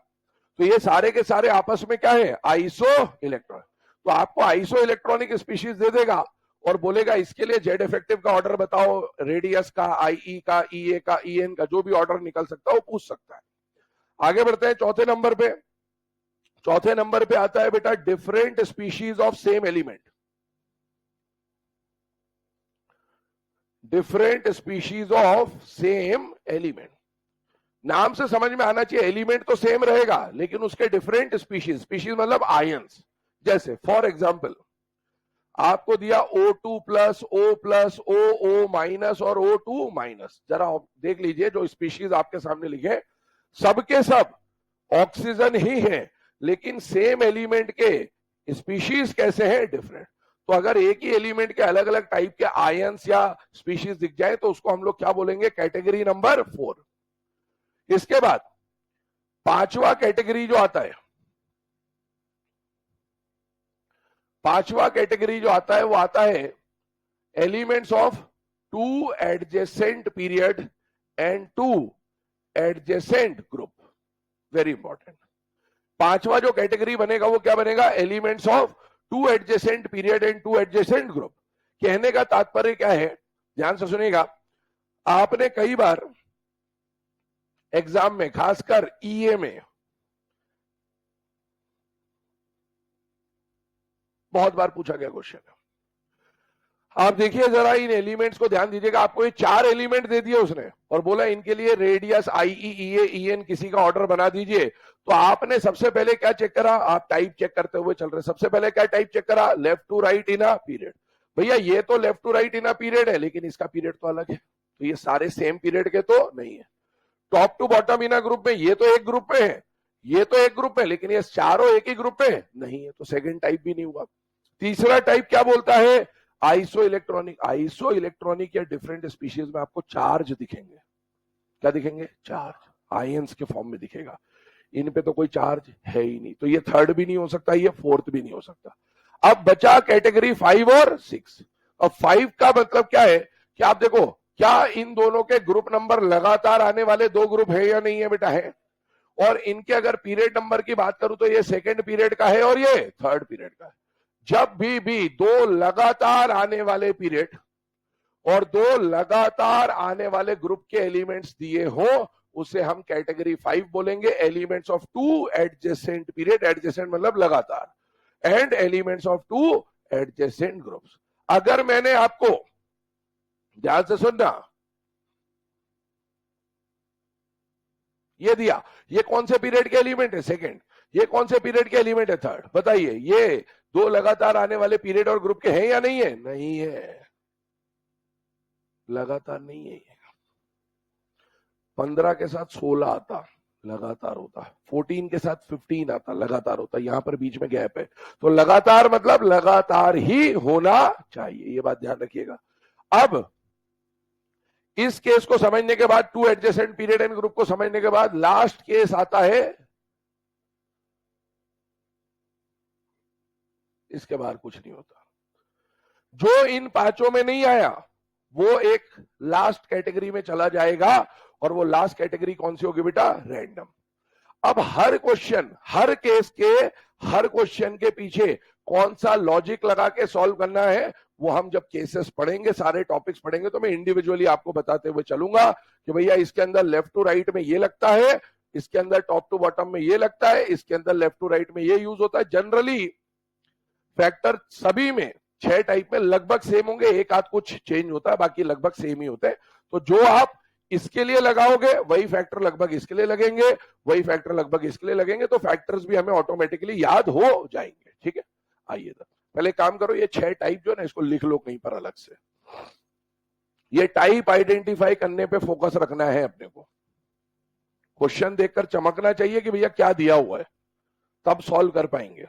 तो ये सारे के सारे आपस में क्या है? Iso electron. तो आपको आइसो इलेक्ट्रॉनिक स्पीशीज दे देगा और बोलेगा इसके लिए जेड इफेक्टिव का ऑर्डर बताओ, रेडियस का, आईई का, ईए का, ईएन का, जो भी ऑर्डर निकल सकता है वो पूछ सकता है। आगे बढ़ते हैं चौथे नंबर पे। चौथे नंबर पे आता है बेटा different species of same element. Different species of same element. नाम से समझ में आना चाहिए, एलिमेंट तो सेम रहेगा लेकिन उसके डिफरेंट स्पीशीज। स्पीशीज मतलब आयंस। जैसे फॉर एग्जांपल आपको दिया O2 plus, O plus, O minus और O2 माइनस। जरा देख लीजिए जो स्पीशीज आपके सामने लिखे, सबके सब ऑक्सीजन ही है लेकिन सेम एलिमेंट के स्पीशीज कैसे हैं? डिफरेंट। तो अगर एक ही एलिमेंट के अलग अलग टाइप के आयंस या स्पीशीज दिख जाए तो उसको हम लोग क्या बोलेंगे, कैटेगरी नंबर 4। इसके बाद पांचवा कैटेगरी जो आता है, पांचवा कैटेगरी जो आता है वो आता है elements of two adjacent period and two adjacent group. Very important. पांचवा जो कैटेगरी बनेगा वो क्या बनेगा, elements of two adjacent period and two adjacent group. कहने का तात्पर्य क्या है, ध्यान से सुनिएगा। आपने कई बार एग्जाम में, खासकर ईए में, बहुत बार पूछा गया क्वेश्चन है। आप देखिए जरा इन एलिमेंट्स को ध्यान दीजिएगा। आपको ये 4 एलिमेंट दे दिए उसने और बोला इनके लिए radius I E A N किसी का ऑर्डर बना दीजिए। तो आपने सबसे पहले क्या चेक करा, आप टाइप चेक करते हुए चल रहे, सबसे पहले क्या टाइप चेक करा, left to right in a period. भैया ये तो left to right in a period है, लेकिन इसका पीरियड तो अलग है, तो ये सारे सेम पीरियड के तो नहीं है। Top to bottom in a group में, ये तो एक ग्रुप में है, ये तो एक ग्रुप में, लेकिन ये चारों एक ही ग्रुप में नहीं है, तो सेकंड टाइप भी नहीं हुआ। तीसरा टाइप क्या बोलता है, आइसो इलेक्ट्रॉनिक। आइसो इलेक्ट्रॉनिक या डिफरेंट स्पीशीज में आपको चार्ज दिखेंगे। क्या दिखेंगे, चार्ज, आयंस के फॉर्म में दिखेगा। इन पे तो कोई चार्ज है ही नहीं, तो ये थर्ड भी नहीं हो सकता, ये फोर्थ भी नहीं हो सकता। अब बचा कैटेगरी 5 और 6। अब 5 का मतलब क्या है कि आप देखो क्या इन दोनों के ग्रुप नंबर लगातार आने वाले 2 ग्रुप है या नहीं है, बेटा है। और इनके अगर पीरियड नंबर की बात करूं तो ये सेकेंड पीरियड का है और ये थर्ड पीरियड का है। जब भी 2 लगातार आने वाले पीरियड और 2 लगातार आने वाले ग्रुप के एलिमेंट्स दिए हो, उसे हम कैटेगरी 5 बोलेंगे। Elements of two adjacent period, adjacent मतलब लगातार, and elements of two adjacent groups. अगर मैंने आपको, ध्यान से सुनना, ये दिया, ये कौन से पीरियड के एलिमेंट है, सेकंड, ये कौन से पीरियड के एलिमेंट है, थर्ड, बताइए ये 2 लगातार आने वाले पीरियड और ग्रुप के हैं या नहीं है, नहीं है, लगातार नहीं है। 15 के साथ 16 आता, लगातार होता, 14 के साथ 15 आता, लगातार होता, यहां पर बीच में गैप है, तो लगातार मतलब लगातार ही होना चाहिए, ये बात ध्यान रखिएगा। अब इस केस को समझने के बाद, two adjacent period and group को समझने के बाद, लास्ट केस आता है, इसके बाहर कुछ नहीं होता। जो इन 5 में नहीं आया वो एक लास्ट कैटेगरी में चला जाएगा, और वो लास्ट कैटेगरी कौन सी होगी बेटा, रैंडम। अब हर क्वेश्चन, हर केस के, हर क्वेश्चन के पीछे कौन सा लॉजिक लगा के सॉल्व करना है, वो हम जब केसेस पढ़ेंगे, सारे टॉपिक्स पढ़ेंगे, तो मैं इंडिविजुअली आपको बताते हुए चलूंगा कि भैया इसके अंदर लेफ्ट टू राइट में ये लगता है, इसके अंदर टॉप टू बॉटम में ये लगता है, इसके अंदर लेफ्ट टू राइट में ये यूज होता है। जनरली फैक्टर सभी में 6 टाइप में लगभग सेम होंगे, एक आध कुछ चेंज होता है, बाकी लगभग सेम ही होते हैं। तो जो आप इसके लिए लगाओगे वही फैक्टर लगभग इसके लिए लगेंगे, वही फैक्टर लगभग इसके लिए लगेंगे, तो फैक्टर्स भी हमें ऑटोमेटिकली याद हो जाएंगे। ठीक है, आइए पहले काम करो, ये 6 टाइप जो है ना, इसको लिख लो कहीं पर अलग से। ये टाइप आइडेंटिफाई करने पे फोकस रखना है अपने को। क्वेश्चन देखकर चमकना चाहिए कि भैया क्या दिया हुआ है, तब सॉल्व कर पाएंगे।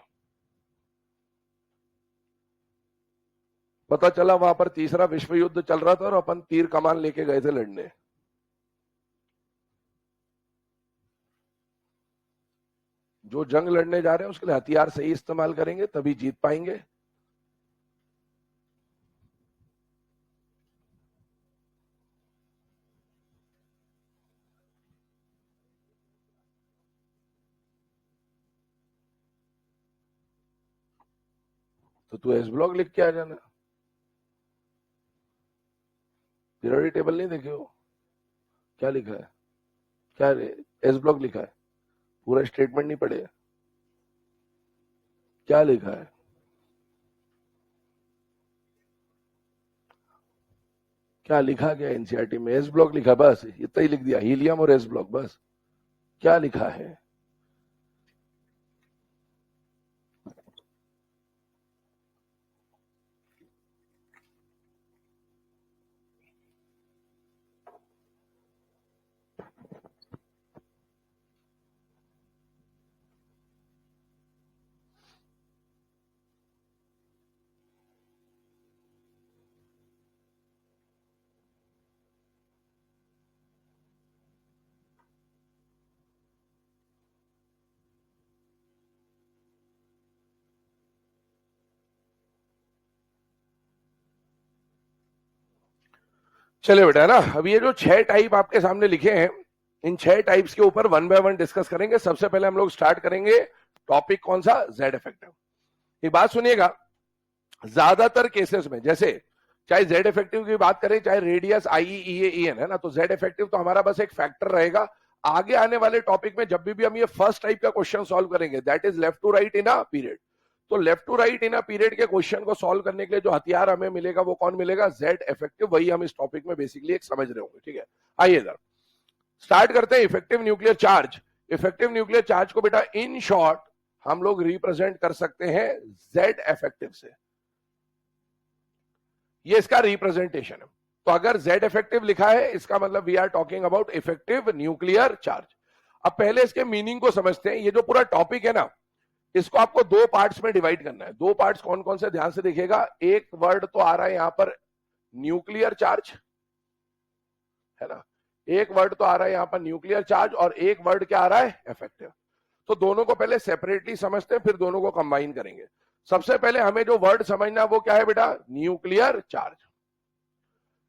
पता चला वहां पर तीसरा विश्व युद्ध चल रहा था और अपन तीर कमान लेके गए थे लड़ने। जो जंग लड़ने जा रहे हैं उसके लिए हथियार सही इस्तेमाल करेंगे तभी जीत पाएंगे। तो तू एस ब्लॉक लिख के आ जाना। पीरियोडिक टेबल नहीं देखे हो, क्या लिखा है, क्या एस ब्लॉक लिखा है, पूरा स्टेटमेंट नहीं पढ़े, क्या लिखा है, क्या लिखा गया एनसीईआरटी में, एस ब्लॉक लिखा, बस इतना ही लिख दिया, हीलियम और एस ब्लॉक, बस क्या लिखा है। चलिए बेटा, है ना। अब ये जो 6 टाइप आपके सामने लिखे हैं, इन 6 टाइप्स के ऊपर 1 बाय 1 डिस्कस करेंगे। सबसे पहले हम लोग स्टार्ट करेंगे टॉपिक कौन सा, जेड इफेक्टिव। एक बात सुनिएगा, ज्यादातर केसेस में, जैसे चाहे जेड इफेक्टिव की बात करें, चाहे रेडियस IE, EA, EN, है ना, तो जेड इफेक्टिव तो हमारा बस एक फैक्टर रहेगा। आगे आने वाले टॉपिक में जब भी हम ये फर्स्ट टाइप का क्वेश्चन सॉल्व करेंगे, that is left to right in a period, तो left to right in a period के क्वेश्चन को सॉल्व करने के लिए जो हथियार हमें मिलेगा वो कौन मिलेगा, जेड इफेक्टिव। वही हम इस टॉपिक में बेसिकली एक समझ रहे होंगे, ठीक है। आइए इधर स्टार्ट करते हैं। Effective nuclear charge. Effective nuclear charge को बेटा इन शॉर्ट हम लोग रिप्रेजेंट कर सकते हैं जेड इफेक्टिव से। ये इसका रिप्रेजेंटेशन है। तो अगर जेड इफेक्टिव लिखा है, इसका मतलब we are talking about effective nuclear charge. अब पहले इसके मीनिंग को समझते हैं। ये जो पूरा टॉपिक है ना, इसको आपको 2 पार्ट्स में डिवाइड करना है। 2 पार्ट्स कौन कौन से, ध्यान से देखिएगा। एक वर्ड तो आ रहा है यहां पर न्यूक्लियर चार्ज, है ना, एक वर्ड तो आ रहा है यहां पर न्यूक्लियर चार्ज, और एक वर्ड क्या आ रहा है, इफेक्टिव। तो दोनों को पहले सेपरेटली समझते हैं, फिर दोनों को कंबाइन करेंगे। सबसे पहले हमें जो वर्ड समझना है वो क्या है बेटा, nuclear charge.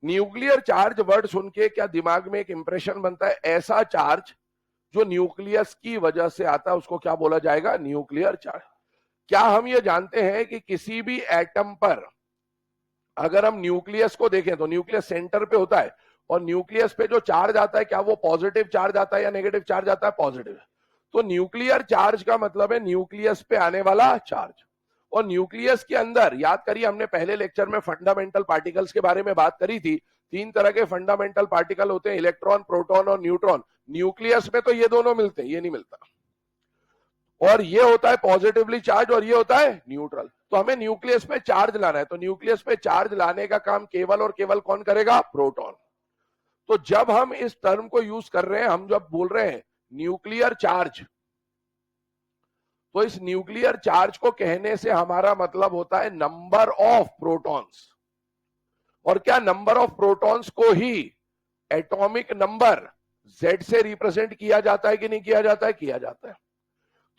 Nuclear charge word सुन के क्या दिमाग में एक इंप्रेशन बनता है, ऐसा चार्ज जो न्यूक्लियस की वजह से आता है उसको क्या बोला जाएगा, न्यूक्लियर चार्ज। क्या हम ये जानते हैं कि किसी भी एटम पर अगर हम न्यूक्लियस को देखें तो न्यूक्लियस सेंटर पे होता है, और न्यूक्लियस पे जो चार्ज आता है क्या वो पॉजिटिव चार्ज आता है या नेगेटिव चार्ज आता है, पॉजिटिव। तो न्यूक्लियर चार्ज का मतलब है न्यूक्लियस पे आने वाला चार्ज। और न्यूक्लियस के अंदर, याद करिए हमने पहले लेक्चर में फंडामेंटल पार्टिकल्स के बारे में बात करी थी। 3 तरह के फंडामेंटल पार्टिकल होते हैं, इलेक्ट्रॉन, प्रोटॉन और न्यूट्रॉन। न्यूक्लियस में तो ये दोनों मिलते हैं, ये नहीं मिलता। और ये होता है पॉजिटिवली चार्ज और ये होता है न्यूट्रल। तो हमें न्यूक्लियस में चार्ज लाना है, तो न्यूक्लियस में चार्ज लाने का काम केवल और केवल कौन करेगा, प्रोटॉन। तो जब हम इस टर्म को यूज कर रहे हैं, हम जब बोल रहे हैं न्यूक्लियर चार्ज, तो इस न्यूक्लियर चार्ज को कहने से हमारा मतलब होता है नंबर ऑफ प्रोटॉन्स। और क्या नंबर ऑफ प्रोटॉन्स को ही एटॉमिक नंबर Z से रिप्रेजेंट किया जाता है कि नहीं किया जाता है, किया जाता है।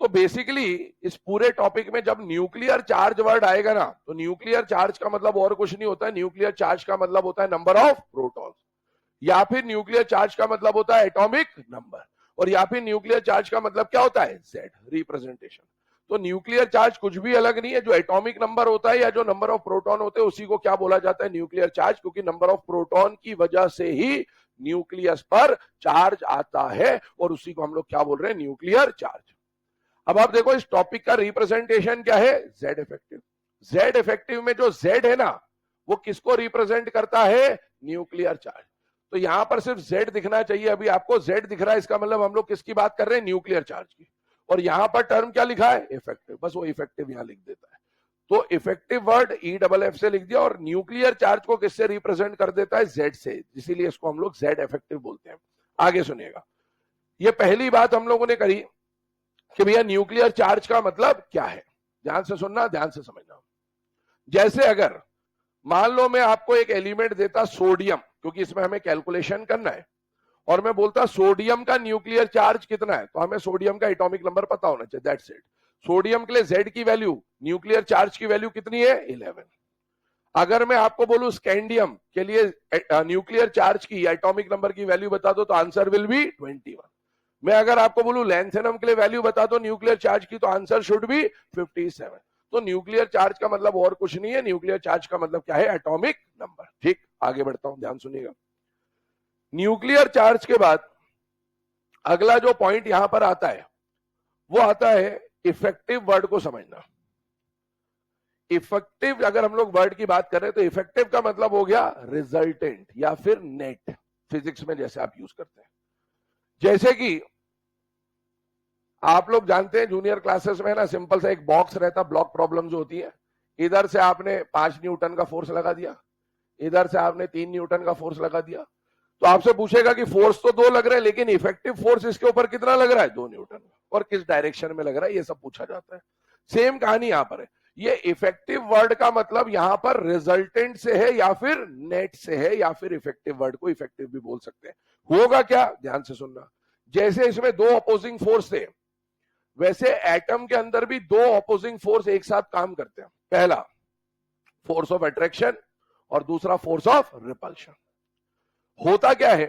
तो बेसिकली इस पूरे टॉपिक में जब न्यूक्लियर चार्ज वर्ड आएगा ना, तो न्यूक्लियर चार्ज का मतलब और कुछ नहीं होता है। न्यूक्लियर चार्ज का मतलब होता है नंबर ऑफ प्रोटॉन्स, या फिर न्यूक्लियर चार्ज का मतलब होता है एटॉमिक नंबर, और या फिर न्यूक्लियर चार्ज का मतलब क्या होता है, Z रिप्रेजेंटेशन। तो न्यूक्लियर चार्ज कुछ भी अलग नहीं है, जो एटॉमिक नंबर होता है या जो नंबर ऑफ प्रोटॉन होते हैं उसी को क्या बोला जाता है, न्यूक्लियर चार्ज। क्योंकि नंबर ऑफ प्रोटॉन की वजह से ही न्यूक्लियस पर चार्ज आता है, और उसी को हम लोग क्या बोल रहे हैं, न्यूक्लियर चार्ज। अब आप देखो इस टॉपिक का रिप्रेजेंटेशन क्या है, जेड इफेक्टिव। जेड इफेक्टिव में जो जेड है ना, वो किसको रिप्रेजेंट करता है, न्यूक्लियर चार्ज। तो यहां पर सिर्फ जेड दिखना चाहिए। अभी आपको जेड दिख रहा है, इसका मतलब हम लोग किसकी बात कर रहे हैं, न्यूक्लियर चार्ज की। और यहां पर टर्म क्या लिखा है, इफेक्टिव, बस वो इफेक्टिव यहां लिख देता है। तो इफेक्टिव वर्ड EFF से लिख दिया, और न्यूक्लियर चार्ज को किससे रिप्रेजेंट कर देता है, जेड से, इसीलिए इसको हम लोग जेड इफेक्टिव बोलते हैं। आगे सुनिएगा, ये पहली बात हम लोगों ने करी कि भैया न्यूक्लियर चार्ज का मतलब क्या है। ध्यान से सुनना, ध्यान से समझना। जैसे अगर मान लो मैं आपको एक एलिमेंट देता सोडियम, क्योंकि इसमें हमें कैलकुलेशन करना है, और मैं बोलता सोडियम का न्यूक्लियर चार्ज कितना है, तो हमें सोडियम का एटॉमिक नंबर पता होना चाहिए, दैट्स इट। सोडियम के लिए Z की वैल्यू, न्यूक्लियर चार्ज की वैल्यू कितनी है, 11। अगर मैं आपको बोलूं स्कैंडियम के लिए न्यूक्लियर चार्ज की एटॉमिक नंबर की वैल्यू बता दो, तो आंसर विल बी 21। मैं अगर आपको बोलूं लैंथेनम के लिए वैल्यू बता दो न्यूक्लियर चार्ज की, तो आंसर शुड बी 57। तो न्यूक्लियर चार्ज का मतलब और कुछ नहीं है, न्यूक्लियर चार्ज का मतलब क्या है, एटॉमिक नंबर। ठीक, आगे बढ़ता हूं, ध्यान सुनिएगा। न्यूक्लियर चार्ज के बाद अगला जो पॉइंट यहां पर आता है वो आता है इफेक्टिव वर्ड को समझना। इफेक्टिव अगर हम लोग वर्ड की बात कर रहे हैं, तो इफेक्टिव का मतलब हो गया रिजल्टेंट या फिर नेट, फिजिक्स में जैसे आप यूज करते हैं। जैसे कि आप लोग जानते हैं जूनियर क्लासेस में ना, सिंपल सा एक बॉक्स रहता, ब्लॉक प्रॉब्लम जो होती है, इधर से आपने 5 न्यूटन का फोर्स लगा दिया, इधर से आपने 3 न्यूटन का फोर्स लगा दिया, तो आपसे पूछेगा कि फोर्स तो 2 लग रहे हैं, लेकिन इफेक्टिव फोर्स इसके ऊपर कितना लग रहा है, 2 न्यूटन, और किस डायरेक्शन में लग रहा है, ये सब पूछा जाता है। सेम कहानी यहां पर है। ये इफेक्टिव वर्ड का मतलब यहां पर रिजल्टेंट से है या फिर नेट से है, या फिर इफेक्टिव वर्ड को इफेक्टिव भी बोल सकते हैं। होगा क्या, ध्यान से सुनना। जैसे इसमें 2 अपोजिंग फोर्स थे, वैसे एटम के अंदर भी 2 अपोजिंग फोर्स एक साथ काम करते हैं। पहला फोर्स ऑफ अट्रैक्शन और दूसरा फोर्स ऑफ रिपल्शन। होता क्या है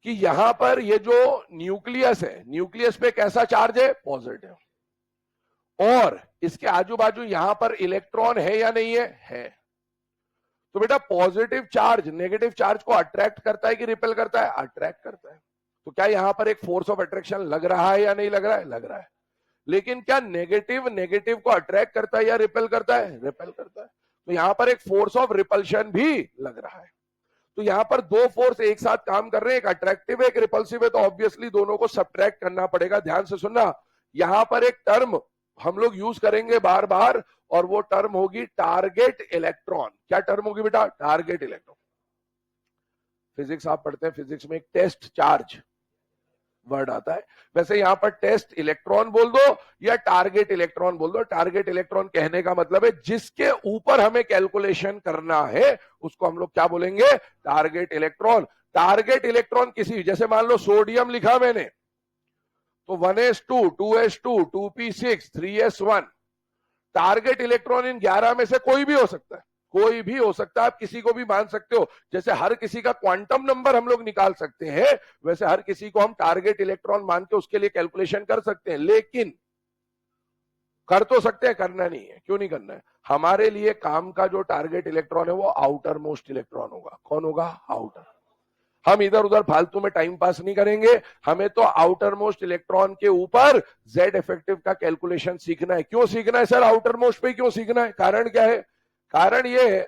कि यहां पर ये जो न्यूक्लियस है, न्यूक्लियस पे कैसा चार्ज है, पॉजिटिव, और इसके आजू बाजू यहां पर इलेक्ट्रॉन है या नहीं है, है। तो बेटा पॉजिटिव चार्ज नेगेटिव चार्ज को अट्रैक्ट करता है कि रिपेल करता है, अट्रैक्ट करता है। तो क्या यहां पर एक फोर्स ऑफ अट्रैक्शन लग रहा है या नहीं लग रहा है, लग रहा है। लेकिन क्या नेगेटिव नेगेटिव को अट्रैक्ट करता है या रिपेल करता है, रिपेल करता है। तो यहां पर एक फोर्स ऑफ रिपल्शन भी लग रहा है। तो यहां पर दो फोर्स एक साथ काम कर रहे हैं, एक अट्रैक्टिव है एक रिपल्सिव है, तो ऑब्वियसली दोनों को सब्ट्रैक्ट करना पड़ेगा। ध्यान से सुनना, यहां पर एक टर्म हम लोग यूज करेंगे बार बार, और वो टर्म होगी टारगेट इलेक्ट्रॉन। क्या टर्म होगी बेटा, टारगेट इलेक्ट्रॉन। फिजिक्स आप पढ़ते हैं, फिजिक्स में एक टेस्ट चार्ज वर्ड आता है, वैसे यहां पर टेस्ट इलेक्ट्रॉन बोल दो या टारगेट इलेक्ट्रॉन बोल दो। टारगेट इलेक्ट्रॉन कहने का मतलब है जिसके ऊपर हमें कैलकुलेशन करना है उसको हम लोग क्या बोलेंगे, टारगेट इलेक्ट्रॉन। टारगेट इलेक्ट्रॉन किसी, जैसे मान लो सोडियम लिखा मैंने, तो 1s2 2s2 2p6 3s1, target electron in 11 में से कोई भी हो सकता है, कोई भी हो सकता है, आप किसी को भी मान सकते हो। जैसे हर किसी का क्वांटम नंबर हम लोग निकाल सकते हैं, वैसे हर किसी को हम टारगेट इलेक्ट्रॉन मान के उसके लिए कैलकुलेशन कर सकते हैं। लेकिन कर तो सकते हैं, करना नहीं है। क्यों नहीं करना है, हमारे लिए काम का जो टारगेट इलेक्ट्रॉन है वो आउटर मोस्ट इलेक्ट्रॉन होगा। कौन होगा, आउटर। हम इधर उधर फालतू में टाइम पास नहीं करेंगे, हमें तो आउटर मोस्ट इलेक्ट्रॉन के ऊपर जेड इफेक्टिव का कैलकुलेशन सीखना है। क्यों सीखना है सर, आउटर मोस्ट पे क्यों सीखना है, कारण क्या है, कारण ये है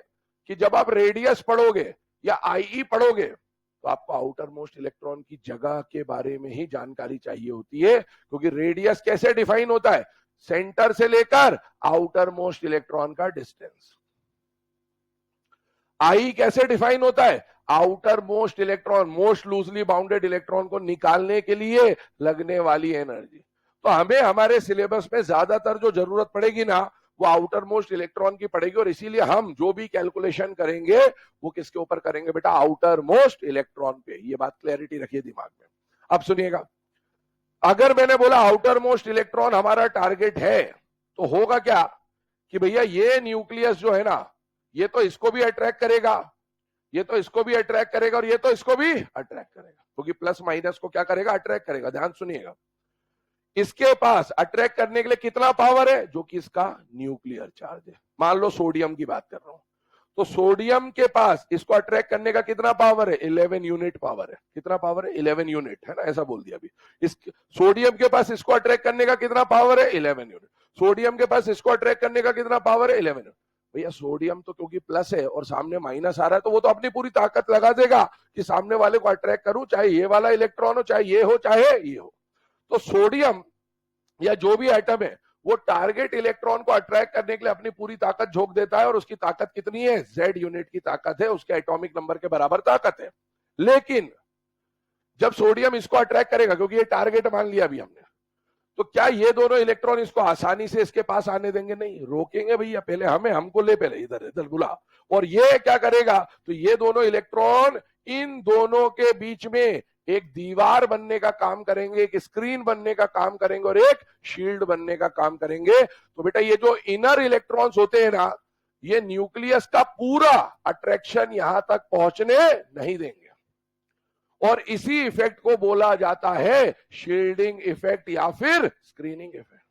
कि जब आप रेडियस पढ़ोगे या आईई पढ़ोगे तो आपको आउटर मोस्ट इलेक्ट्रॉन की जगह के बारे में ही जानकारी चाहिए होती है। क्योंकि रेडियस कैसे डिफाइन होता है, सेंटर से लेकर आउटर मोस्ट इलेक्ट्रॉन का डिस्टेंस। आई कैसे डिफाइन होता है, outer most electron, most loosely bounded electron को निकालने के लिए लगने वाली एनर्जी। तो हमें हमारे सिलेबस में ज्यादातर जो जरूरत पड़ेगी ना वो आउटर मोस्ट इलेक्ट्रॉन की पड़ेगी, और इसीलिए हम जो भी कैलकुलेशन करेंगे वो किसके ऊपर करेंगे बेटा, आउटर मोस्ट इलेक्ट्रॉन पे। ये बात क्लैरिटी रखिए दिमाग में। अब सुनिएगा, अगर मैंने बोला आउटर मोस्ट इलेक्ट्रॉन हमारा टारगेट है, तो होगा क्या कि भैया ये न्यूक्लियस जो है ना, ये तो इसको भी अट्रैक्ट करेगा, ये तो इसको भी अट्रैक्ट करेगा, और ये तो इसको भी अट्रैक्ट करेगा, क्योंकि प्लस माइनस को क्या करेगा, अट्रैक्ट करेगा। ध्यान सुनिएगा, इसके पास अट्रैक्ट करने के लिए कितना पावर है, जो कि इसका न्यूक्लियर चार्ज है। मान लो सोडियम की बात कर रहा हूं, तो सोडियम के पास इसको अट्रैक्ट करने का कितना पावर है, 11 यूनिट पावर है। कितना पावर है, 11 यूनिट, है ना, ऐसा बोल दिया अभी। इस सोडियम के पास इसको अट्रैक्ट करने का कितना पावर है, 11 यूनिट। सोडियम के पास इसको अट्रैक्ट करने का कितना पावर है, 11 यूनिट। भैया सोडियम तो क्योंकि प्लस है और सामने माइनस आ रहा है, तो वो तो अपनी पूरी ताकत लगा देगा कि सामने वाले को अट्रैक्ट करूं, चाहे ये वाला इलेक्ट्रॉन हो, चाहे ये हो, चाहे ये हो। तो सोडियम या जो भी एटम है वो टारगेट इलेक्ट्रॉन को अट्रैक्ट करने के लिए अपनी पूरी ताकत झोंक देता है, और उसकी ताकत कितनी है, जेड यूनिट की ताकत है, उसके एटॉमिक नंबर के बराबर ताकत है। लेकिन जब सोडियम इसको अट्रैक्ट करेगा, क्योंकि ये टारगेट मान लिया अभी हमने, तो क्या ये दोनों इलेक्ट्रॉन इसको आसानी से इसके पास आने देंगे, नहीं, रोकेंगे भैया, पहले हमें, हमको ले, पहले इधर इधर बुला। और ये क्या करेगा, तो ये दोनों इलेक्ट्रॉन इन दोनों के बीच में एक दीवार बनने का काम करेंगे, एक स्क्रीन बनने का काम करेंगे, और एक शील्ड बनने का काम करेंगे। तो बेटा ये जो इनर इलेक्ट्रॉन्स होते हैं ना, ये न्यूक्लियस का पूरा अट्रैक्शन यहां तक पहुंचने नहीं देंगे, और इसी इफेक्ट को बोला जाता है शील्डिंग इफेक्ट या फिर स्क्रीनिंग इफेक्ट।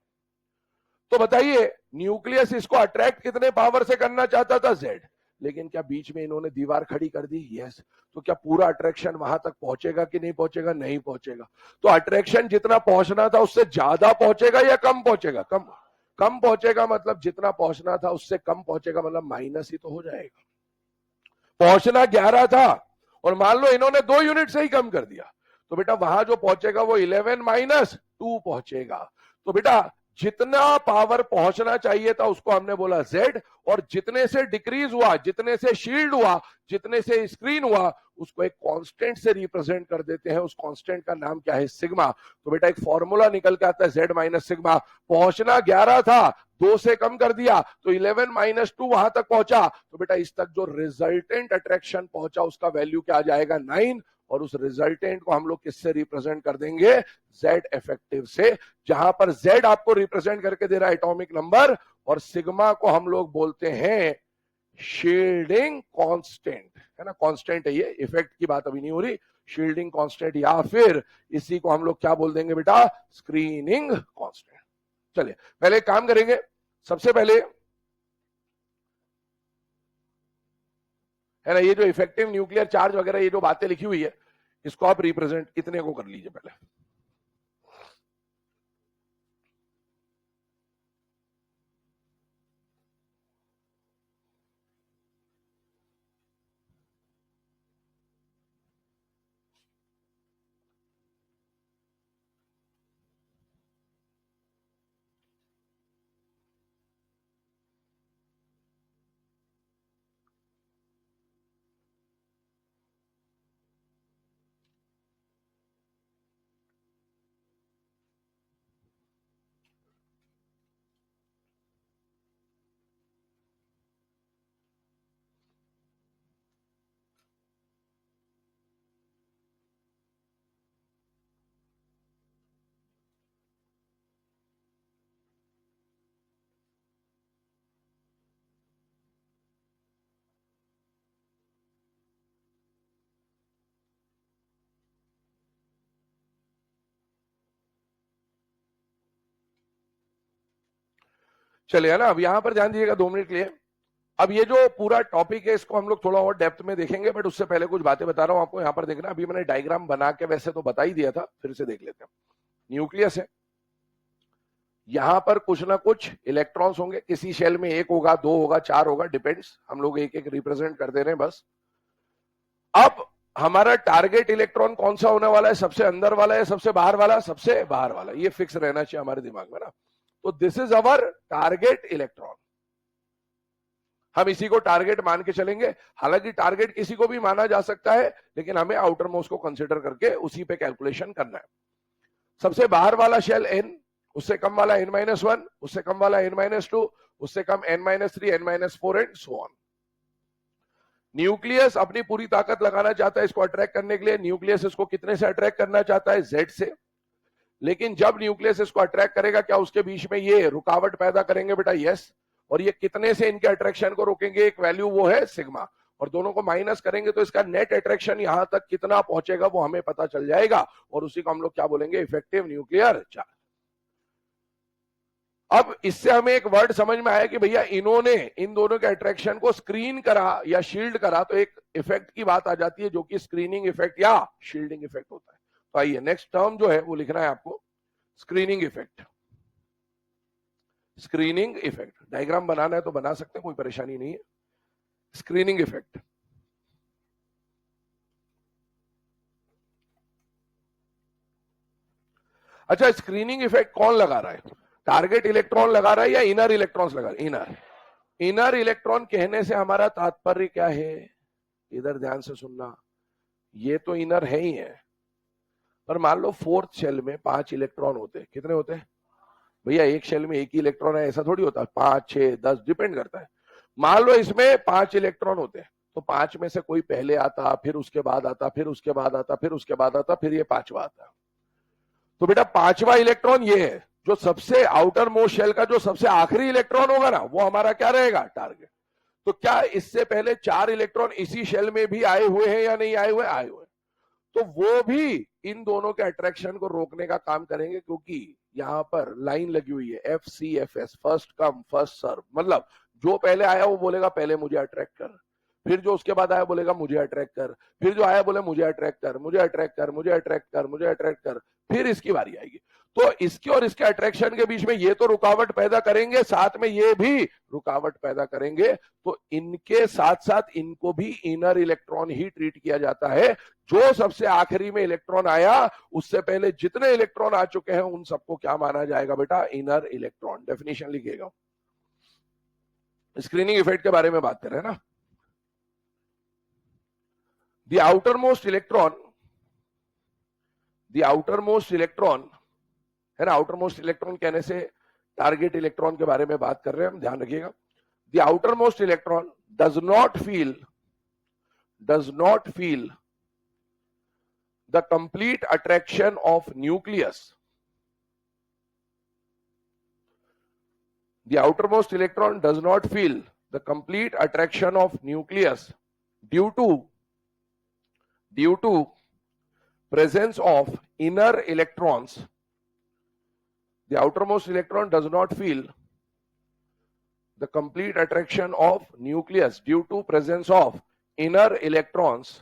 तो बताइए, न्यूक्लियस इसको अट्रैक्ट कितने पावर से करना चाहता था, जेड, लेकिन क्या बीच में इन्होंने दीवार खड़ी कर दी, यस। तो क्या पूरा अट्रैक्शन वहां तक पहुंचेगा कि नहीं पहुंचेगा, नहीं पहुंचेगा। तो अट्रैक्शन जितना पहुंचना था उससे ज्यादा पहुंचेगा या कम पहुंचेगा, कम, कम पहुंचेगा। मतलब जितना पहुंचना था उससे कम पहुंचेगा, मतलब माइनस ही तो हो जाएगा। पहुंचना 11 था और मान लो इन्होंने 2 यूनिट से ही कम कर दिया, तो बेटा वहां जो पहुंचेगा वो 11-2 पहुंचेगा। तो बेटा जितना पावर पहुंचना चाहिए था उसको हमने बोला जेड, और जितने से डिक्रीज हुआ, जितने से शील्ड हुआ, जितने से स्क्रीन हुआ, उसको एक कांस्टेंट से रिप्रेजेंट कर देते हैं। उस कांस्टेंट का नाम क्या है, सिग्मा। तो बेटा एक फॉर्मूला निकल के आता है जेड माइनस सिग्मा। पहुंचना 11 था, 2 से कम कर दिया तो 11-2 वहां तक पहुंचा, तो बेटा इस तक जो रिजल्टेंट अट्रैक्शन पहुंचा उसका वैल्यू क्या आ जाएगा, 9। और उस रिजल्टेंट को हम लोग किससे रिप्रेजेंट कर देंगे, जेड इफेक्टिव से, जहां पर जेड आपको रिप्रेजेंट करके दे रहा है एटॉमिक नंबर, और सिग्मा को हम लोग बोलते हैं शील्डिंग कांस्टेंट, है ना, कांस्टेंट है ये, इफेक्ट की बात अभी नहीं हो रही, शील्डिंग कांस्टेंट, या फिर इसी को हम लोग क्या बोल देंगे बेटा, स्क्रीनिंग कांस्टेंट। चलिए पहले काम करेंगे, सबसे पहले है ना, ये जो इफेक्टिव न्यूक्लियर चार्ज वगैरह ये जो बातें लिखी हुई है, इसको आप रिप्रेजेंट इतने को कर लीजिए पहले। चलिए, है ना, अब यहां पर ध्यान दीजिएगा 2 मिनट के लिए। अब ये जो पूरा टॉपिक है इसको हम लोग थोड़ा और डेप्थ में देखेंगे, बट उससे पहले कुछ बातें बता रहा हूं आपको, यहां पर देखना, अभी मैंने डायग्राम बना के वैसे तो बता ही दिया था, फिर से देख लेते हैं। न्यूक्लियस है, यहां पर कुछ ना कुछ इलेक्ट्रॉन्स होंगे, किसी शेल में 1 होगा, 2 होगा, 4 होगा, डिपेंड्स, हम लोग एक एक रिप्रेजेंट कर दे रहे हैं बस। अब हमारा टारगेट इलेक्ट्रॉन कौन सा होने वाला है, सबसे अंदर वाला है, सबसे बाहर वाला, सबसे बाहर वाला, ये फिक्स रहना चाहिए हमारे दिमाग में ना। तो this is our target electron, हम इसी को टारगेट मान के चलेंगे। हालांकि टारगेट किसी को भी माना जा सकता है, लेकिन हमें आउटर मोस्ट को कंसिडर करके उसी पे कैलकुलेशन करना है। सबसे बाहर वाला शेल n, उससे कम वाला n-1, उससे कम वाला n-2, उससे कम n-3, n-4 and so on. Nucleus अपनी पूरी ताकत लगाना चाहता है इसको अट्रैक्ट करने के लिए। न्यूक्लियस इसको कितने से अट्रैक्ट करना चाहता है, Z से। लेकिन जब न्यूक्लियस इसको अट्रैक्ट करेगा, क्या उसके बीच में ये रुकावट पैदा करेंगे बेटा, यस। और ये कितने से इनके अट्रैक्शन को रोकेंगे, एक वैल्यू वो है सिग्मा, और दोनों को माइनस करेंगे तो इसका नेट अट्रैक्शन यहां तक कितना पहुंचेगा वो हमें पता चल जाएगा, और उसी को हम लोग क्या बोलेंगे, इफेक्टिव न्यूक्लियर चार्ज। अब इससे हमें एक वर्ड समझ में आया कि भैया इन्होंने इन दोनों के अट्रैक्शन को स्क्रीन करा या शील्ड करा, तो एक इफेक्ट की बात आ जाती है जो कि स्क्रीनिंग इफेक्ट या शील्डिंग इफेक्ट होता है। तो आइए नेक्स्ट टर्म जो है वो लिखना है आपको, screening effect. Screening effect diagram बनाना है तो बना सकते हैं, कोई परेशानी नहीं है। स्क्रीनिंग इफेक्ट, अच्छा स्क्रीनिंग इफेक्ट कौन लगा रहा है, टारगेट इलेक्ट्रॉन लगा रहा है या इनर इलेक्ट्रॉन्स लगा रहा है, इनर। इनर इलेक्ट्रॉन कहने से हमारा तात्पर्य क्या है, इधर ध्यान से सुनना, ये तो इनर है ही है, पर मान लो फोर्थ शेल में 5 इलेक्ट्रॉन होते हैं, कितने होते हैं भैया, एक शेल में एक ही इलेक्ट्रॉन है ऐसा थोड़ी होता है, 5, 6, 10 डिपेंड करता है। मान लो इसमें 5 इलेक्ट्रॉन होते हैं, तो 5 में से कोई पहले आता, फिर उसके बाद आता, फिर उसके बाद आता, फिर उसके बाद आता, फिर ये 5वां आता। तो बेटा 5वां इलेक्ट्रॉन ये है, जो सबसे आउटर मोस्ट शेल का जो सबसे आखिरी इलेक्ट्रॉन होगा ना, वो हमारा क्या रहेगा, टारगेट। तो क्या इससे पहले 4 इलेक्ट्रॉन इसी शेल में भी आए हुए हैं या नहीं आए हुए, आए हुए, तो वो भी इन दोनों के अट्रैक्शन को रोकने का काम करेंगे, क्योंकि यहां पर लाइन लगी हुई है FCFS, first come first serve, मतलब जो पहले आया वो बोलेगा पहले मुझे अट्रैक्ट कर, फिर जो उसके बाद आया बोलेगा मुझे अट्रैक्ट कर, फिर जो आया बोले मुझे अट्रैक्ट कर, मुझे अट्रैक्ट कर, मुझे अट्रैक्ट कर, मुझे अट्रैक्ट कर, फिर इसकी बारी आएगी। तो इसके और इसके अट्रैक्शन के बीच में ये तो रुकावट पैदा करेंगे, साथ में ये भी रुकावट पैदा करेंगे, तो इनके साथ साथ इनको भी इनर इलेक्ट्रॉन ही ट्रीट किया जाता है। जो सबसे आखिरी में इलेक्ट्रॉन आया, उससे पहले जितने इलेक्ट्रॉन आ चुके हैं उन सबको क्या माना जाएगा बेटा, इनर इलेक्ट्रॉन। डेफिनेशन लिखिएगा, स्क्रीनिंग इफेक्ट के बारे में बात कर रहे हैं ना। The outermost electron है ना, आउटरमोस्ट इलेक्ट्रॉन कहने से टारगेट इलेक्ट्रॉन के बारे में बात कर रहे हैं हम, ध्यान रखिएगा। The outermost electron does not feel the complete attraction of nucleus. The outermost electron does not feel the complete attraction of nucleus due to presence of inner electrons. The outermost electron does not feel the complete attraction of nucleus due to presence of inner electrons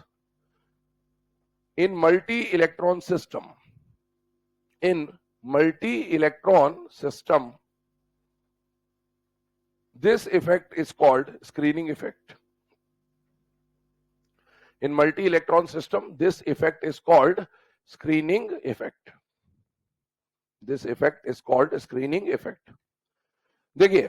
in multi-electron system. In multi-electron system, this effect is called screening effect. In multi-electron system, this effect is called screening effect. This effect is called screening effect. देखिए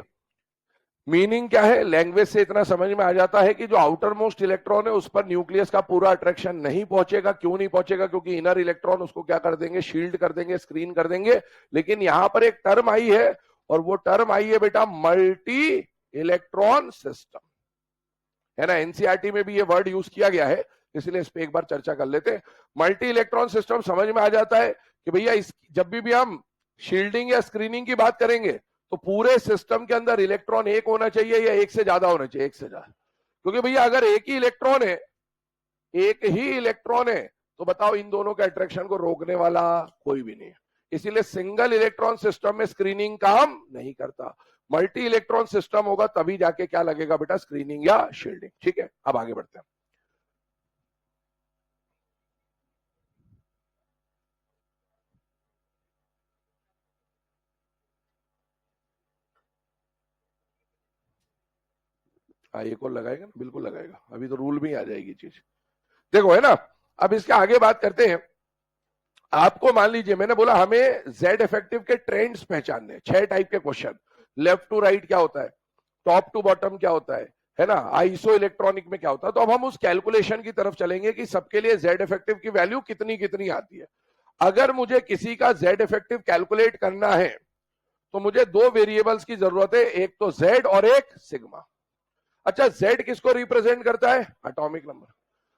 meaning क्या है, language से इतना समझ में आ जाता है कि जो आउटर मोस्ट इलेक्ट्रॉन है उस पर न्यूक्लियस का पूरा अट्रैक्शन नहीं पहुंचेगा. क्यों नहीं पहुंचेगा? क्योंकि इनर इलेक्ट्रॉन उसको क्या कर देंगे, शील्ड कर देंगे, स्क्रीन कर देंगे. लेकिन यहां पर एक टर्म आई है और वो टर्म आई है बेटा मल्टी इलेक्ट्रॉन सिस्टम, है ना. एनसीईआरटी में भी ये वर्ड यूज किया गया है, इसलिए इस पे एक बार चर्चा कर लेते हैं. मल्टी इलेक्ट्रॉन सिस्टम समझ में आ जाता है कि भैया जब भी हम शील्डिंग या स्क्रीनिंग की बात करेंगे तो पूरे सिस्टम के अंदर इलेक्ट्रॉन एक होना चाहिए या एक से ज्यादा होना चाहिए? एक से ज्यादा. क्योंकि भैया अगर एक ही इलेक्ट्रॉन है, एक ही इलेक्ट्रॉन है, तो बताओ इन दोनों के अट्रैक्शन को रोकने वाला कोई भी नहीं है. इसीलिए सिंगल इलेक्ट्रॉन सिस्टम में स्क्रीनिंग काम नहीं करता. मल्टी इलेक्ट्रॉन सिस्टम होगा तभी जाके क्या लगेगा बेटा, स्क्रीनिंग या शील्डिंग. ठीक है, अब आगे बढ़ते हैं. एक और लगाएगा ना, बिल्कुल लगाएगा. अभी तो रूल में आ जाएगी चीज. देखो है ना. अब इसके आगे बात करते हैं. आपको मान लीजिए मैंने बोला हमें जेड इफेक्टिव के ट्रेंड्स पहचानने. 6 टाइप के क्वेश्चन. लेफ्ट टू राइट क्या होता है, टॉप टू बॉटम क्या होता है ना, आइसो इलेक्ट्रॉनिक में क्या होता है. तो अब हम उस कैलकुलेशन की तरफ चलेंगे कि सबके लिए जेड इफेक्टिव की वैल्यू कितनी कितनी आती है. अगर मुझे किसी का जेड इफेक्टिव कैलकुलेट करना है तो मुझे 2 वेरिएबल्स की जरूरत है, एक तो जेड और एक सिग्मा. अच्छा, जेड किसको रिप्रेजेंट करता है? Atomic number.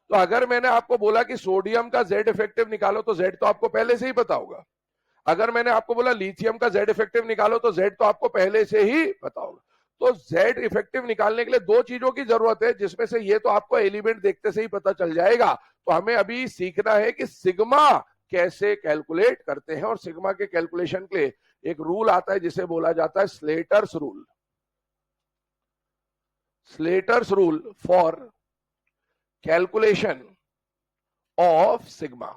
तो अगर मैंने आपको बोला कि सोडियम का जेड इफेक्टिव निकालो तो जेड तो आपको पहले से ही पता होगा. अगर मैंने आपको बोला लिथियम का जेड इफेक्टिव निकालो तो जेड तो आपको पहले से ही पता होगा. तो जेड इफेक्टिव निकालने के लिए 2 चीजों की जरूरत है, जिसमें से ये तो आपको एलिमेंट देखते से ही पता चल जाएगा. तो हमें अभी सीखना है कि सिग्मा कैसे कैलकुलेट करते हैं. और सिग्मा के कैलकुलेशन के लिए एक रूल आता है जिसे बोला जाता है Slater's rule. Slater's rule for calculation of sigma.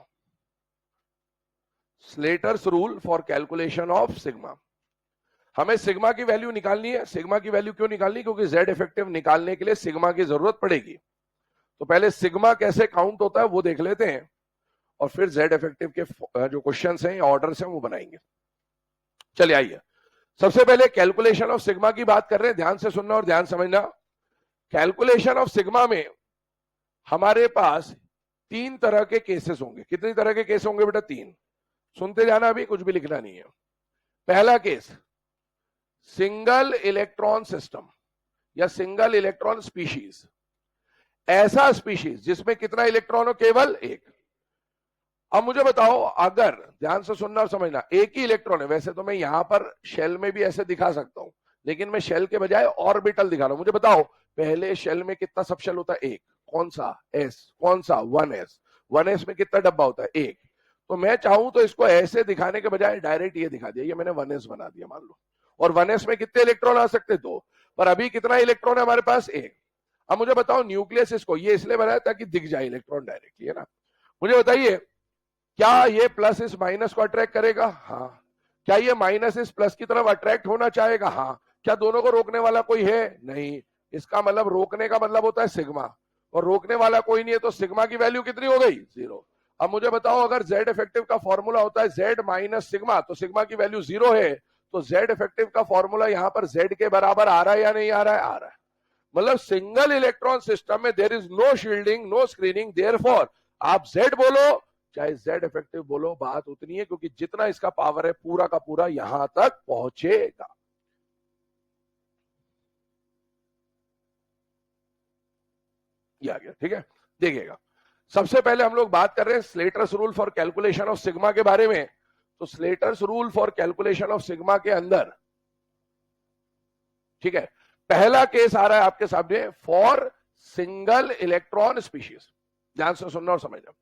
Slater's rule for calculation of sigma. हमें सिग्मा की वैल्यू निकालनी है. सिग्मा की वैल्यू क्यों निकालनी? क्योंकि जेड इफेक्टिव निकालने के लिए सिग्मा की जरूरत पड़ेगी. तो पहले सिग्मा कैसे काउंट होता है वो देख लेते हैं और फिर जेड इफेक्टिव के जो क्वेश्चंस हैं या ऑर्डर्स हैं वो बनाएंगे. चलिए आइए. सबसे पहले कैलकुलेशन ऑफ सिग्मा की बात कर रहे हैं. ध्यान से सुनना और ध्यान समझना. कैलकुलेशन ऑफ सिग्मा में हमारे पास 3 तरह के केसेस होंगे. कितनी तरह के केस होंगे बेटा? 3. सुनते जाना, अभी कुछ भी लिखना नहीं है. पहला केस सिंगल इलेक्ट्रॉन सिस्टम या सिंगल इलेक्ट्रॉन स्पीशीज. ऐसा स्पीशीज जिसमें कितना इलेक्ट्रॉन हो? केवल एक. अब मुझे बताओ, अगर ध्यान से सुनना और समझना, एक ही इलेक्ट्रॉन है. वैसे तो मैं यहां पर शेल में भी ऐसे दिखा सकता हूं, लेकिन मैं शेल के बजाय ऑर्बिटल दिखा रहा हूं. मुझे बताओ पहले शेल में कितना सब शेल होता है? एक. कौन सा? एस. कौन सा? 1s. 1s में कितना डब्बा होता है? एक. तो मैं चाहूं तो इसको ऐसे दिखाने के बजाय डायरेक्ट ये दिखा दिया. ये मैंने 1s बना दिया मान लो. और 1s में कितने इलेक्ट्रॉन आ सकते? 2. पर अभी कितना इलेक्ट्रॉन है हमारे पास? एक. अब मुझे बताओ न्यूक्लियस इसको ये इसलिए बनाया ताकि दिख जाए इलेक्ट्रॉन डायरेक्टली, है ना. मुझे बताइए क्या ये प्लस इस माइनस को अट्रैक्ट करेगा? हाँ. क्या ये माइनस इस प्लस की तरफ अट्रैक्ट होना चाहेगा? हाँ. क्या दोनों को रोकने वाला कोई है? नहीं. इसका मतलब रोकने का मतलब होता है सिग्मा, और रोकने वाला कोई नहीं है. तो सिग्मा की वैल्यू कितनी हो गई? 0. अब मुझे बताओ अगर जेड इफेक्टिव का फॉर्मूला होता है जेड माइनस सिग्मा, तो सिग्मा की वैल्यू 0 है. तो जेड इफेक्टिव का फॉर्मूला यहां पर जेड के बराबर आ रहा है या नहीं आ रहा है? आ रहा है. मतलब सिंगल इलेक्ट्रॉन सिस्टम में there is no shielding, no screening. Therefore आप जेड बोलो चाहे जेड इफेक्टिव बोलो, बात उतनी है, क्योंकि जितना इसका पावर है पूरा का पूरा यहां तक पहुंचेगा. ये आ गया. ठीक है, देखिएगा. सबसे पहले हम लोग बात कर रहे हैं Slater's rule for calculation of sigma के बारे में. तो Slater's rule for calculation of sigma के अंदर, ठीक है, पहला केस आ रहा है आपके सामने फॉर सिंगल इलेक्ट्रॉन स्पीशीज, ध्यान से सुनना और समझना।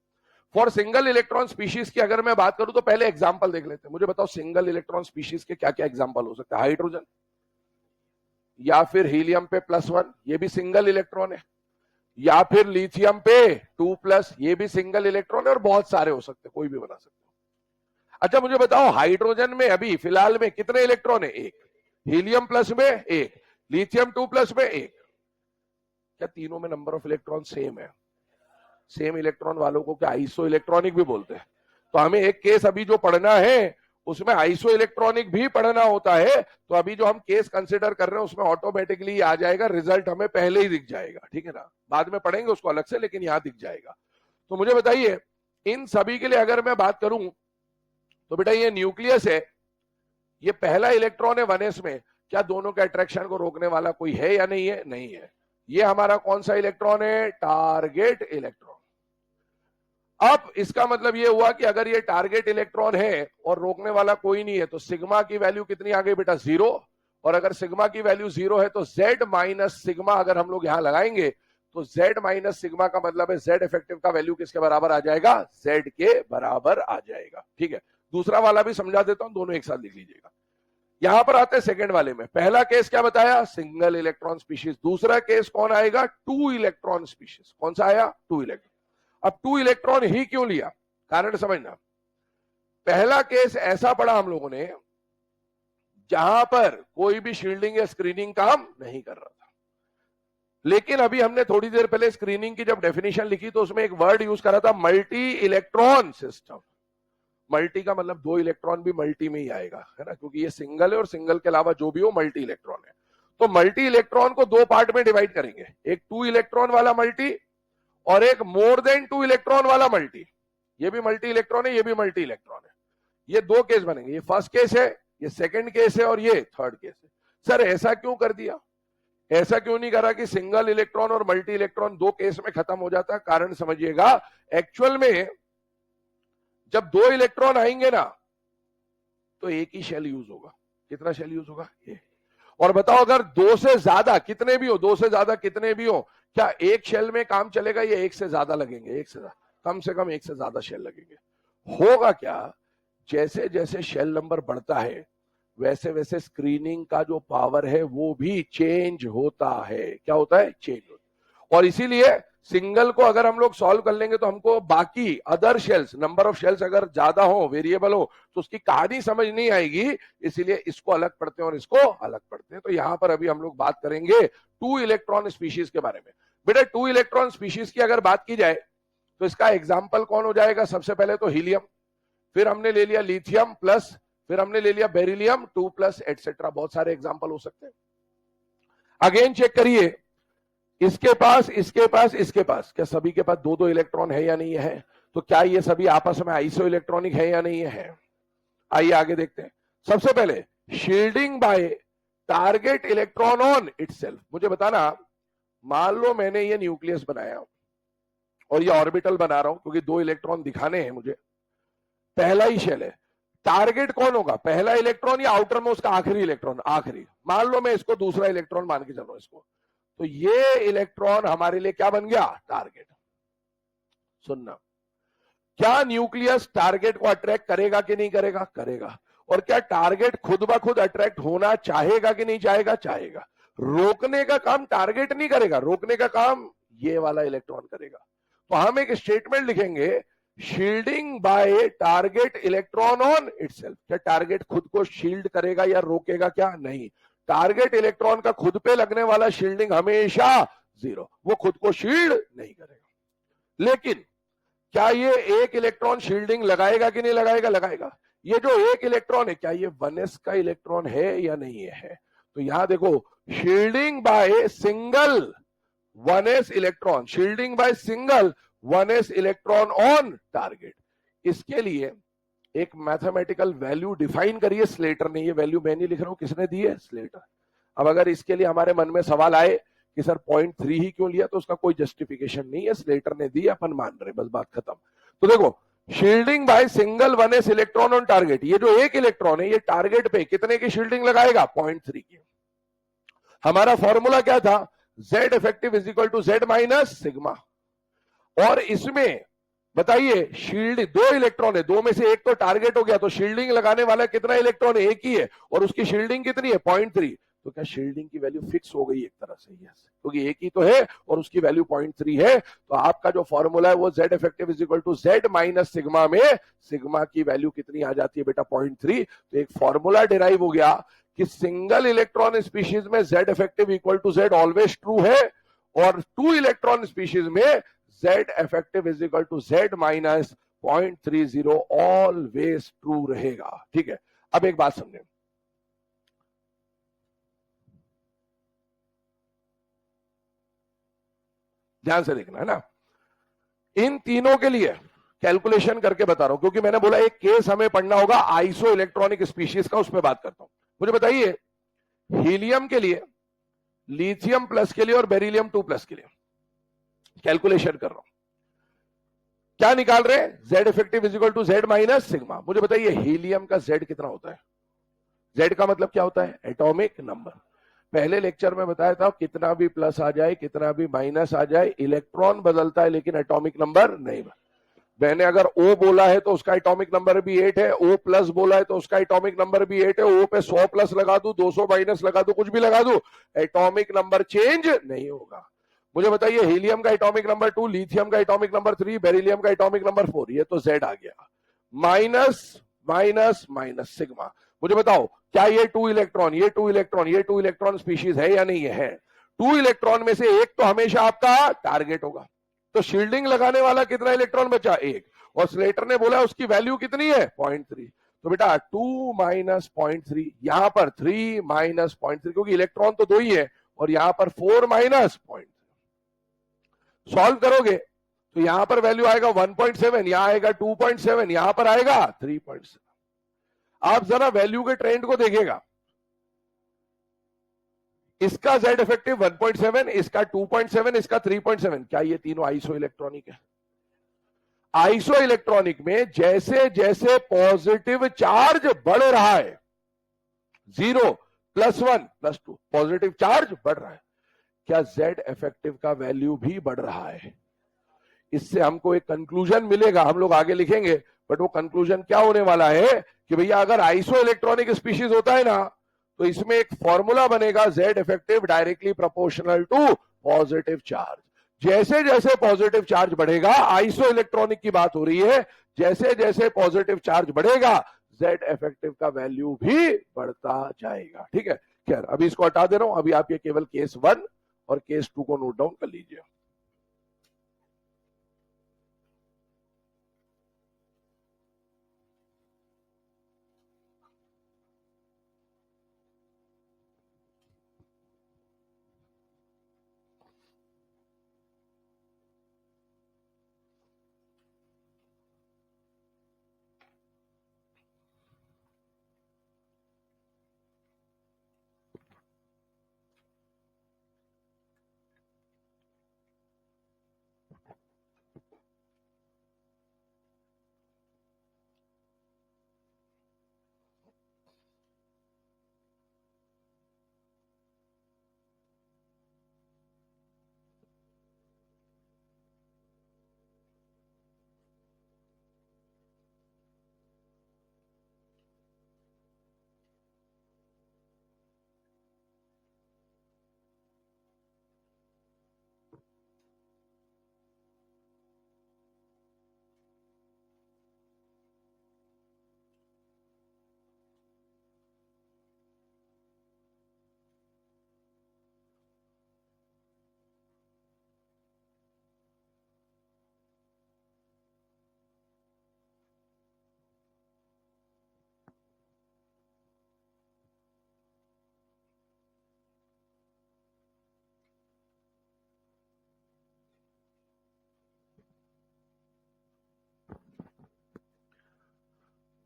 फॉर सिंगल इलेक्ट्रॉन स्पीशीज की अगर मैं बात करूं तो पहले एग्जांपल देख लेते हैं। मुझे बताओ सिंगल इलेक्ट्रॉन स्पीशीज के क्या क्या एग्जांपल हो सकते हैं? हाइड्रोजन या फिर हीलियम पे +1, ये भी सिंगल इलेक्ट्रॉन है, या फिर लिथियम पे 2+, ये भी सिंगल इलेक्ट्रॉन है, और बहुत सारे हो सकते हैं, कोई भी बना सकते हो। अच्छा मुझे बताओ हाइड्रोजन में अभी फिलहाल में कितने इलेक्ट्रॉन है? एक। हीलियम प्लस में एक, लिथियम 2+ में एक। क्या तीनों में नंबर ऑफ इलेक्ट्रॉन सेम है? सेम इलेक्ट्रॉन वालों को क्या आइसो इलेक्ट्रॉनिक भी बोलते हैं? तो हमें एक केस अभी जो पढ़ना है उसमें आइसो इलेक्ट्रॉनिक भी पढ़ना होता है। तो अभी जो हम केस कंसिडर कर रहे हैं उसमें ऑटोमेटिकली आ जाएगा, रिजल्ट हमें पहले ही दिख जाएगा, ठीक है ना? बाद में पढ़ेंगे उसको अलग से, लेकिन यहां दिख जाएगा। तो मुझे बताइए इन सभी के लिए अगर मैं बात करूं तो बेटा ये न्यूक्लियस है, ये पहला इलेक्ट्रॉन है 1s में, क्या दोनों के अट्रैक्शन को रोकने वाला कोई है या नहीं है? नहीं है। ये हमारा कौन सा इलेक्ट्रॉन है? Target electron. अब इसका मतलब ये हुआ कि अगर ये टारगेट इलेक्ट्रॉन है और रोकने वाला कोई नहीं है तो सिग्मा की वैल्यू कितनी आ गई बेटा? 0। और अगर सिग्मा की वैल्यू 0 है तो Z माइनस सिग्मा अगर हम लोग यहां लगाएंगे तो Z माइनस सिग्मा का मतलब है Z इफेक्टिव का वैल्यू किसके बराबर आ जाएगा? Z के बराबर आ जाएगा, ठीक है। दूसरा वाला भी समझा देता हूं, दोनों एक साथ लिख लीजिएगा। यहां पर आते हैं सेकंड वाले में। पहला केस क्या बताया? Single electron species. दूसरा केस कौन आएगा? 2 इलेक्ट्रॉन स्पीशीज। कौन सा आया? 2 इलेक्ट्रॉन। अब 2 इलेक्ट्रॉन ही क्यों लिया? कारण समझना। पहला केस ऐसा पढ़ा हम लोगों ने जहां पर कोई भी शील्डिंग या स्क्रीनिंग काम नहीं कर रहा था, लेकिन अभी हमने थोड़ी देर पहले स्क्रीनिंग की जब डेफिनेशन लिखी तो उसमें एक वर्ड यूज करा था, मल्टी इलेक्ट्रॉन सिस्टम। मल्टी का मतलब 2 इलेक्ट्रॉन भी मल्टी में ही आएगा, है ना, क्योंकि ये सिंगल है और सिंगल के अलावा जो भी हो मल्टी इलेक्ट्रॉन है। तो मल्टी इलेक्ट्रॉन को 2 पार्ट में डिवाइड करेंगे, एक 2 इलेक्ट्रॉन वाला मल्टी और एक मोर देन 2 इलेक्ट्रॉन वाला मल्टी। ये भी मल्टी इलेक्ट्रॉन है, ये भी मल्टी इलेक्ट्रॉन है। ये 2 केस बनेंगे, ये फर्स्ट केस है, ये सेकंड केस है और ये थर्ड केस है। सर ऐसा क्यों कर दिया? ऐसा क्यों नहीं करा कि सिंगल इलेक्ट्रॉन और मल्टी इलेक्ट्रॉन 2 केस में खत्म हो जाता? कारण समझिएगा, एक्चुअल में जब 2 इलेक्ट्रॉन आएंगे ना तो एक ही शेल यूज होगा। कितना शेल यूज होगा? ये। और बताओ अगर 2 से ज्यादा कितने भी हो, 2 से ज्यादा कितने भी हो, क्या एक शेल में काम चलेगा या एक से ज्यादा लगेंगे? एक से ज्यादा, कम से कम एक से ज्यादा शेल लगेंगे। होगा क्या? जैसे जैसे शेल नंबर बढ़ता है वैसे वैसे स्क्रीनिंग का जो पावर है वो भी चेंज होता है। क्या होता है? चेंज होता है। और इसीलिए सिंगल को अगर हम लोग सॉल्व कर लेंगे तो हमको बाकी other shells, number of shells अगर ज्यादा हो, वेरिएबल हो, तो उसकी कहानी समझ नहीं आएगी। इसीलिए इसको अलग पढ़ते हैं और इसको अलग पढ़ते हैं। तो यहां पर अभी हम लोग बात करेंगे 2 इलेक्ट्रॉन स्पीशीज के बारे में। बेटा 2 इलेक्ट्रॉन स्पीशीज की अगर बात की जाए तो इसका एग्जाम्पल कौन हो जाएगा? सबसे पहले तो हीलियम, फिर हमने ले लिया लिथियम प्लस, फिर हमने ले लिया बेरिलियम 2+, एटसेट्रा। बहुत सारे एग्जाम्पल हो सकते हैं। अगेन चेक करिए, इसके पास, इसके पास, इसके पास, क्या सभी के पास 2-2 इलेक्ट्रॉन है या नहीं है? तो क्या ये सभी आपस में आइसो इलेक्ट्रॉनिक है या नहीं है? आइए आगे देखते हैं। सबसे पहले shielding by target electron on itself. मुझे बताना, मान लो मैंने ये न्यूक्लियस बनाया और ये ऑर्बिटल बना रहा हूं क्योंकि 2 इलेक्ट्रॉन दिखाने हैं मुझे। पहला ही शेल है, टारगेट कौन होगा? पहला इलेक्ट्रॉन या आउटर में उसका आखिरी इलेक्ट्रॉन? आखिरी। मान लो मैं इसको दूसरा इलेक्ट्रॉन मान के चल रहा हूं इसको, तो ये इलेक्ट्रॉन हमारे लिए क्या बन गया? टारगेट। सुनना, क्या न्यूक्लियस टारगेट को अट्रैक्ट करेगा कि नहीं करेगा? करेगा। और क्या टारगेट खुद ब खुद अट्रैक्ट होना चाहेगा कि नहीं चाहेगा? चाहेगा। रोकने का काम टारगेट नहीं करेगा, रोकने का काम ये वाला इलेक्ट्रॉन करेगा। तो हम एक स्टेटमेंट लिखेंगे, shielding by target electron on itself. क्या टारगेट खुद को शील्ड करेगा या रोकेगा? क्या नहीं। टारगेट इलेक्ट्रॉन का खुद पे लगने वाला शील्डिंग हमेशा 0, वो खुद को शील्ड नहीं करेगा। लेकिन क्या ये एक इलेक्ट्रॉन शील्डिंग लगाएगा कि नहीं लगाएगा? लगाएगा। ये जो एक इलेक्ट्रॉन है, क्या ये 1s का इलेक्ट्रॉन है या नहीं है? तो यहां देखो, shielding by single 1s electron, shielding by single 1s electron on target. इसके लिए एक मैथमेटिकल वैल्यू डिफाइन करिए स्लेटर ने। ये वैल्यू मैं नहीं लिख रहा हूं, किसने दी है? स्लेटर। अब अगर इसके लिए हमारे मन में सवाल आए कि सर 0.3 ही क्यों लिया, तो उसका कोई जस्टिफिकेशन नहीं है, स्लेटर ने दी, अपन मान रहे, बस बात खत्म। तो देखो, shielding by single 1s electron on target, ये जो एक इलेक्ट्रॉन है ये टारगेट पे कितने की शील्डिंग लगाएगा? 0.3 की। हमारा फॉर्मूला क्या था, Z effective is equal to Z minus sigma. और इसमें बताइए शील्ड दो इलेक्ट्रॉन है, दो में से एक तो टारगेट हो गया, तो शील्डिंग लगाने वाला कितना इलेक्ट्रॉन है, एक ही है, और उसकी शील्डिंग कितनी है 0.3। तो क्या शील्डिंग की वैल्यू फिक्स हो गई एक तरह से, यस, क्योंकि एक ही तो है और उसकी वैल्यू 0.3 है। तो आपका जो फॉर्मूला है वो Z effective is equal to Z minus sigma में सिग्मा की वैल्यू कितनी आ जाती है बेटा 0.3। तो एक फॉर्मूला डिराइव हो गया कि सिंगल इलेक्ट्रॉन स्पीशीज में Z effective equal to Z always true है, और टू इलेक्ट्रॉन स्पीशीज में Z effective is equal to Z minus 0.30 always true रहेगा। ठीक है, अब एक बात समझे, ध्यान से देखना है ना, इन तीनों के लिए कैलकुलेशन करके बता रहा हूं, क्योंकि मैंने बोला एक केस हमें पढ़ना होगा आइसो इलेक्ट्रॉनिक स्पीशीज का, उसमें बात करता हूं। मुझे बताइए हीलियम के लिए, लिथियम प्लस के लिए और बेरिलियम 2 प्लस के लिए कैलकुलेशन कर रहा हूं, क्या निकाल रहे हैं, Z effective is equal to Z minus sigma. मुझे बताइए हीलियम का Z कितना होता है, Z का मतलब क्या होता है, एटॉमिक नंबर। पहले लेक्चर में बताया था कितना भी प्लस आ जाए कितना भी माइनस आ जाए इलेक्ट्रॉन बदलता है लेकिन एटॉमिक नंबर नहीं। मैंने अगर O बोला है तो उसका एटॉमिक नंबर भी 8 है, O प्लस बोला है तो उसका एटॉमिक नंबर भी 8 है, O पे 100 प्लस लगा दूं 200 माइनस लगा दूं कुछ भी लगा दूं एटॉमिक नंबर चेंज नहीं होगा। मुझे बताइए हीलियम का एटॉमिक नंबर 2, लिथियम का एटॉमिक नंबर 3, बेरिलियम का एटॉमिक नंबर 4, ये तो Z आ गया, माइनस माइनस माइनस सिग्मा। मुझे बताओ क्या ये 2 इलेक्ट्रॉन, ये 2 इलेक्ट्रॉन, ये 2 इलेक्ट्रॉन स्पीशीज है या नहीं है। 2 इलेक्ट्रॉन में से एक तो हमेशा आपका टारगेट होगा, तो शील्डिंग लगाने वाला कितना इलेक्ट्रॉन बचा, एक, और स्लेटर ने बोला उसकी वैल्यू कितनी है 0.3। तो बेटा 2 माइनस 0.3, यहां पर 3 माइनस 0.3, क्योंकि इलेक्ट्रॉन तो दो ही है, और यहां पर 4 माइनस 0.3। सॉल्व करोगे तो यहां पर वैल्यू आएगा 1.7, यहां आएगा 2.7, यहां पर आएगा 3.7। आप जरा वैल्यू के ट्रेंड को देखिएगा, इसका Z इफेक्टिव 1.7, इसका 2.7, इसका 3.7, क्या ये तीनों आइसो इलेक्ट्रॉनिक है। आइसो इलेक्ट्रॉनिक में जैसे जैसे पॉजिटिव चार्ज बढ़ रहा है, 0 +1 +2 पॉजिटिव चार्ज बढ़ रहा है, क्या Z इफेक्टिव का वैल्यू भी बढ़ रहा है। इससे हमको एक कंक्लूजन मिलेगा, हम लोग आगे लिखेंगे, बट वो कंक्लूजन क्या होने वाला है कि भैया अगर आइसो इलेक्ट्रॉनिक स्पीशीज होता है ना तो इसमें एक फॉर्मूला बनेगा Z effective directly proportional to positive charge. जैसे जैसे पॉजिटिव चार्ज बढ़ेगा, आइसो इलेक्ट्रॉनिक की बात हो रही है, जैसे जैसे पॉजिटिव चार्ज बढ़ेगा Z इफेक्टिव का वैल्यू भी बढ़ता जाएगा। ठीक है, खैर अभी इसको हटा दे रहा हूं, अभी आप ये केवल केस 1 और केस 2 को नोट डाउन कर लीजिए।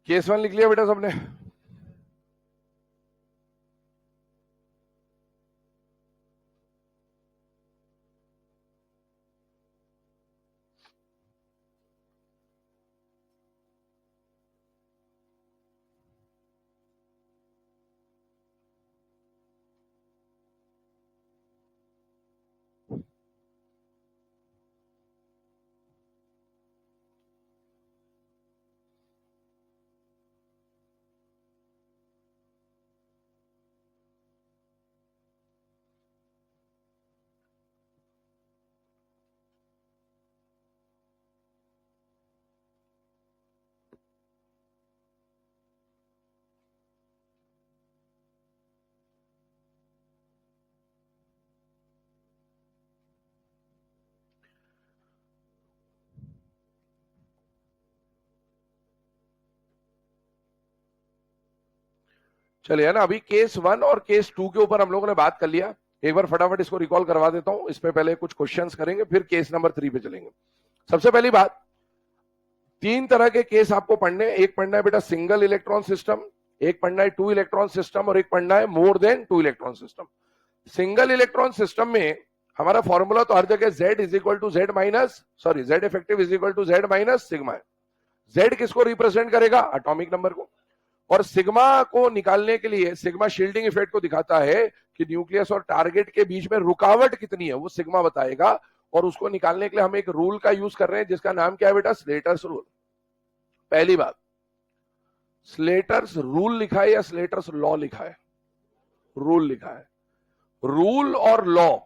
केस 1 लिख लिया बेटा सबने। चलिए है ना, अभी केस 1 और केस 2 के ऊपर हम लोगों ने बात कर लिया। एक बार फटाफट इसको रिकॉल करवा देता हूं, इसमें पहले कुछ क्वेश्चंस करेंगे, फिर केस नंबर 3 पे चलेंगे। सबसे पहली बात, 3 तरह के केस आपको पढ़ने, एक पढ़ना है बेटा सिंगल इलेक्ट्रॉन सिस्टम, एक पढ़ना है 2 इलेक्ट्रॉन सिस्टम, और एक पढ़ना है more than 2 electron system. Single electron system में हमारा फॉर्मूला तो हर जगह Z is equal to Z minus, sorry Z effective is equal to Z minus sigma है। Z किसको रिप्रेजेंट करेगा? एटॉमिक नंबर को। और सिग्मा को निकालने के लिए, सिग्मा शील्डिंग इफेक्ट को दिखाता है कि न्यूक्लियस और टारगेट के बीच में रुकावट कितनी है, वो सिग्मा बताएगा। और उसको निकालने के लिए हम एक रूल का यूज कर रहे हैं जिसका नाम क्या है बेटा? Slater's rule. पहली बात, स्लेटर्स रूल लिखा है या स्लेटर्स लॉ लिखा है? रूल लिखा है। रूल और लॉ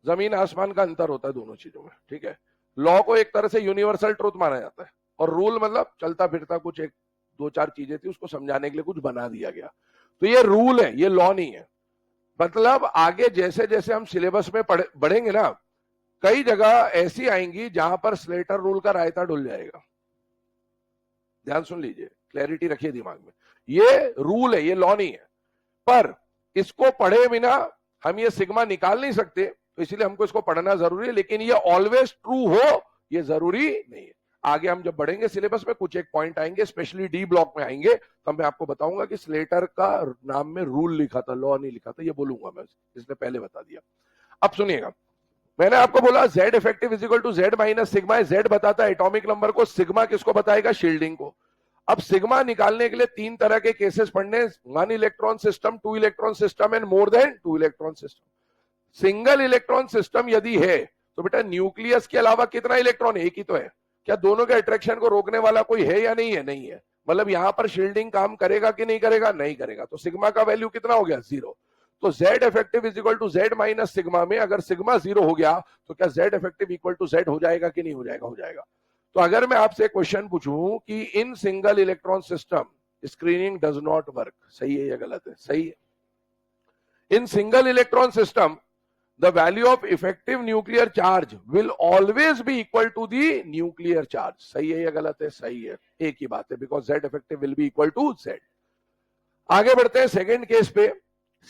जमीन आसमान का अंतर होता है दोनों चीजों में, ठीक है। लॉ को एक तरह से यूनिवर्सल ट्रूथ माना जाता है, और रूल मतलब चलता फिरता कुछ एक 2-4 चीजें थी, उसको समझाने के लिए कुछ बना दिया गया। तो ये रूल है, ये लॉ नहीं है। मतलब आगे जैसे जैसे हम सिलेबस में बढ़ेंगे ना, कई जगह ऐसी आएंगी जहां पर स्लेटर रूल का रायता डुल जाएगा। ध्यान सुन लीजिए, क्लैरिटी रखिए दिमाग में। ये रूल है, ये लॉ नहीं है। पर इसको पढ़े बिना हम ये सिग्मा निकाल नहीं सकते, तो इसलिए हमको इसको पढ़ना जरूरी है। लेकिन ये ऑलवेज ट्रू हो ये जरूरी नहीं है। आगे हम जब बढ़ेंगे सिलेबस में, कुछ एक पॉइंट आएंगे, स्पेशली डी ब्लॉक में आएंगे, तो मैं आपको बताऊंगा कि स्लेटर का नाम में रूल लिखा था, लॉ नहीं लिखा था। ये बोलूंगा मैं, इसने पहले बता दिया। अब सुनिएगा, मैंने आपको बोला Z effective is equal to Z minus sigma. Z बताता है एटॉमिक नंबर को, सिग्मा किसको बताएगा? शील्डिंग को। अब सिग्मा निकालने के लिए 3 तरह के केसेस पढ़ने, 1 electron system, 2 electron system and more than 2 electron system. Single electron system यदि है तो बेटा न्यूक्लियस के अलावा कितना इलेक्ट्रॉन? एक ही तो है। क्या दोनों के अट्रैक्शन को रोकने वाला कोई है या नहीं है? नहीं है। मतलब यहां पर शील्डिंग काम करेगा कि नहीं करेगा? नहीं करेगा। तो सिग्मा का वैल्यू कितना हो गया? 0। तो Z effective is equal to Z minus sigma में अगर सिग्मा 0 हो गया तो क्या Z effective equal to Z हो जाएगा कि नहीं हो जाएगा? हो जाएगा। तो अगर मैं आपसे क्वेश्चन पूछूं कि in single electron system screening does not work, सही है या गलत है? सही है। In single electron system the value of effective nuclear charge will always be equal to the nuclear charge। सही है या गलत है? सही है। एक ही बात है, because Z effective will be equal to Z। आगे बढ़ते हैं सेकंड केस पे।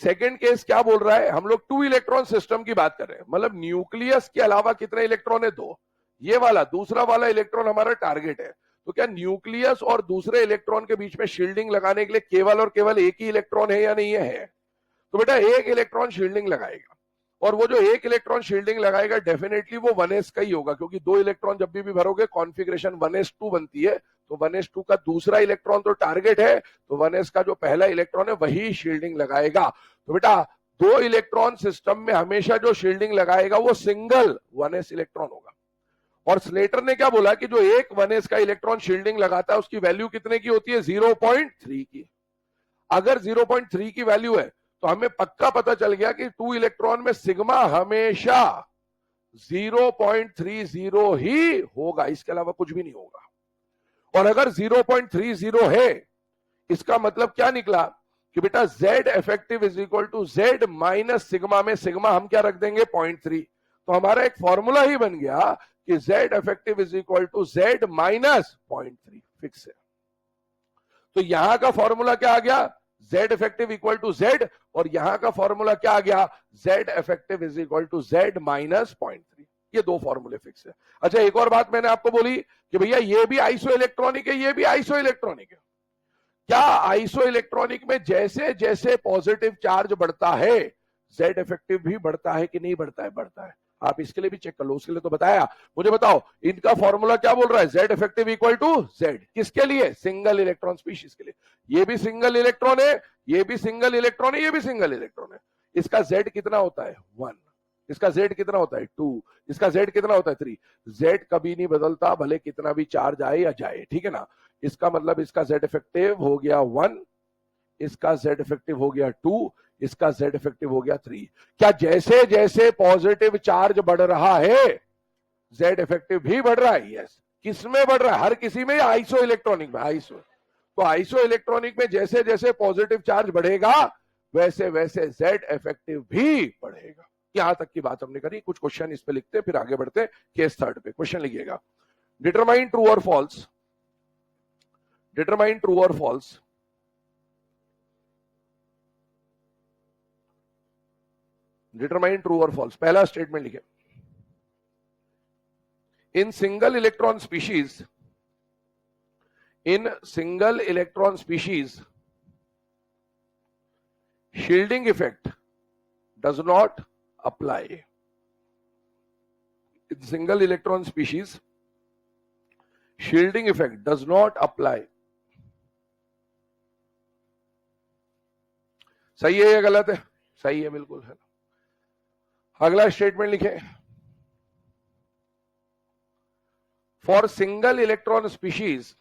सेकंड केस क्या बोल रहा है? हम लोग 2 इलेक्ट्रॉन सिस्टम की बात कर रहे हैं, मतलब न्यूक्लियस के अलावा कितने इलेक्ट्रॉन है? 2। ये वाला दूसरा वाला इलेक्ट्रॉन हमारा टारगेट है। तो क्या न्यूक्लियस और दूसरे इलेक्ट्रॉन के बीच में शील्डिंग लगाने के लिए केवल और केवल एक ही इलेक्ट्रॉन है या नहीं है? तो बेटा एक इलेक्ट्रॉन शील्डिंग लगाएगा, और वो जो एक इलेक्ट्रॉन शील्डिंग लगाएगा डेफिनेटली वो 1s का ही होगा, क्योंकि 2 इलेक्ट्रॉन जब भी भरोगे कॉन्फ़िगरेशन 1s2 बनती है। तो 1s2 का दूसरा इलेक्ट्रॉन तो टारगेट है, तो 1s का जो पहला इलेक्ट्रॉन है वही शील्डिंग लगाएगा। तो बेटा 2 इलेक्ट्रॉन सिस्टम में हमेशा जो शील्डिंग लगाएगा वो सिंगल 1s इलेक्ट्रॉन होगा। और स्लेटर ने क्या बोला कि जो एक 1s का इलेक्ट्रॉन शील्डिंग लगाता है उसकी वैल्यू कितने की होती है? 0.3 की। अगर 0.3 की वैल्यू है तो हमें पक्का पता चल गया कि 2 इलेक्ट्रॉन में सिग्मा हमेशा 0.30 ही होगा, इसके अलावा कुछ भी नहीं होगा। और अगर 0.30 है, इसका मतलब क्या निकला कि बेटा Z effective is equal to Z minus sigma में सिग्मा हम क्या रख देंगे? 0.3। तो हमारा एक फॉर्मूला ही बन गया कि Z effective is equal to Z minus 0.3, fix है। तो यहां का फॉर्मूला क्या आ गया? Z effective equal to Z, और यहां का फॉर्मूला क्या आ गया? Z effective is equal to Z minus 0.3। ये 2 फॉर्मूले फिक्स है। अच्छा, एक और बात मैंने आपको बोली कि भैया ये भी आइसो इलेक्ट्रॉनिक है, ये भी आइसो इलेक्ट्रॉनिक है। क्या आइसो इलेक्ट्रॉनिक में जैसे जैसे पॉजिटिव चार्ज बढ़ता है Z इफेक्टिव भी बढ़ता है कि नहीं बढ़ता है? बढ़ता है। आप इसके लिए भी चेक कर लो, उसके लिए तो बताया। मुझे बताओ इनका फॉर्मूला क्या बोल रहा है? Z effective equal to Z, किसके लिए? सिंगल इलेक्ट्रॉन स्पीशीज के लिए। ये भी सिंगल इलेक्ट्रॉन है, ये भी सिंगल इलेक्ट्रॉन है, ये भी सिंगल इलेक्ट्रॉन है। इसका Z कितना होता है? 1। इसका Z कितना होता है? 2। इसका Z कितना होता है? 3। Z कभी नहीं बदलता, भले कितना भी चार्ज आए या जाए, ठीक है ना। इसका मतलब इसका Z इफेक्टिव हो गया 1, इसका Z इफेक्टिव हो गया 2, इसका Z इफेक्टिव हो गया 3। क्या जैसे जैसे पॉजिटिव चार्ज बढ़ रहा है Z इफेक्टिव भी बढ़ रहा है? यस। किसमें बढ़ रहा है? हर किसी में, या आइसो इलेक्ट्रॉनिक में? आइसो। तो आइसो इलेक्ट्रॉनिक में जैसे जैसे पॉजिटिव चार्ज बढ़ेगा वैसे वैसे Z इफेक्टिव भी बढ़ेगा। यहां तक की बात हमने करी। कुछ क्वेश्चन इस पे लिखते, फिर आगे बढ़ते केस 3 पे। क्वेश्चन लिखिएगा, डिटरमाइन ट्रू और फॉल्स। डिटरमाइन ट्रू और फॉल्स डिटरमाइन ट्रू और फॉल्स। पहला स्टेटमेंट लिखे, in single electron species, in single electron species shielding effect does not apply. In single electron species, shielding effect does not apply. सही है या गलत है? सही है, बिल्कुल है। अगला स्टेटमेंट लिखें, for single electron species,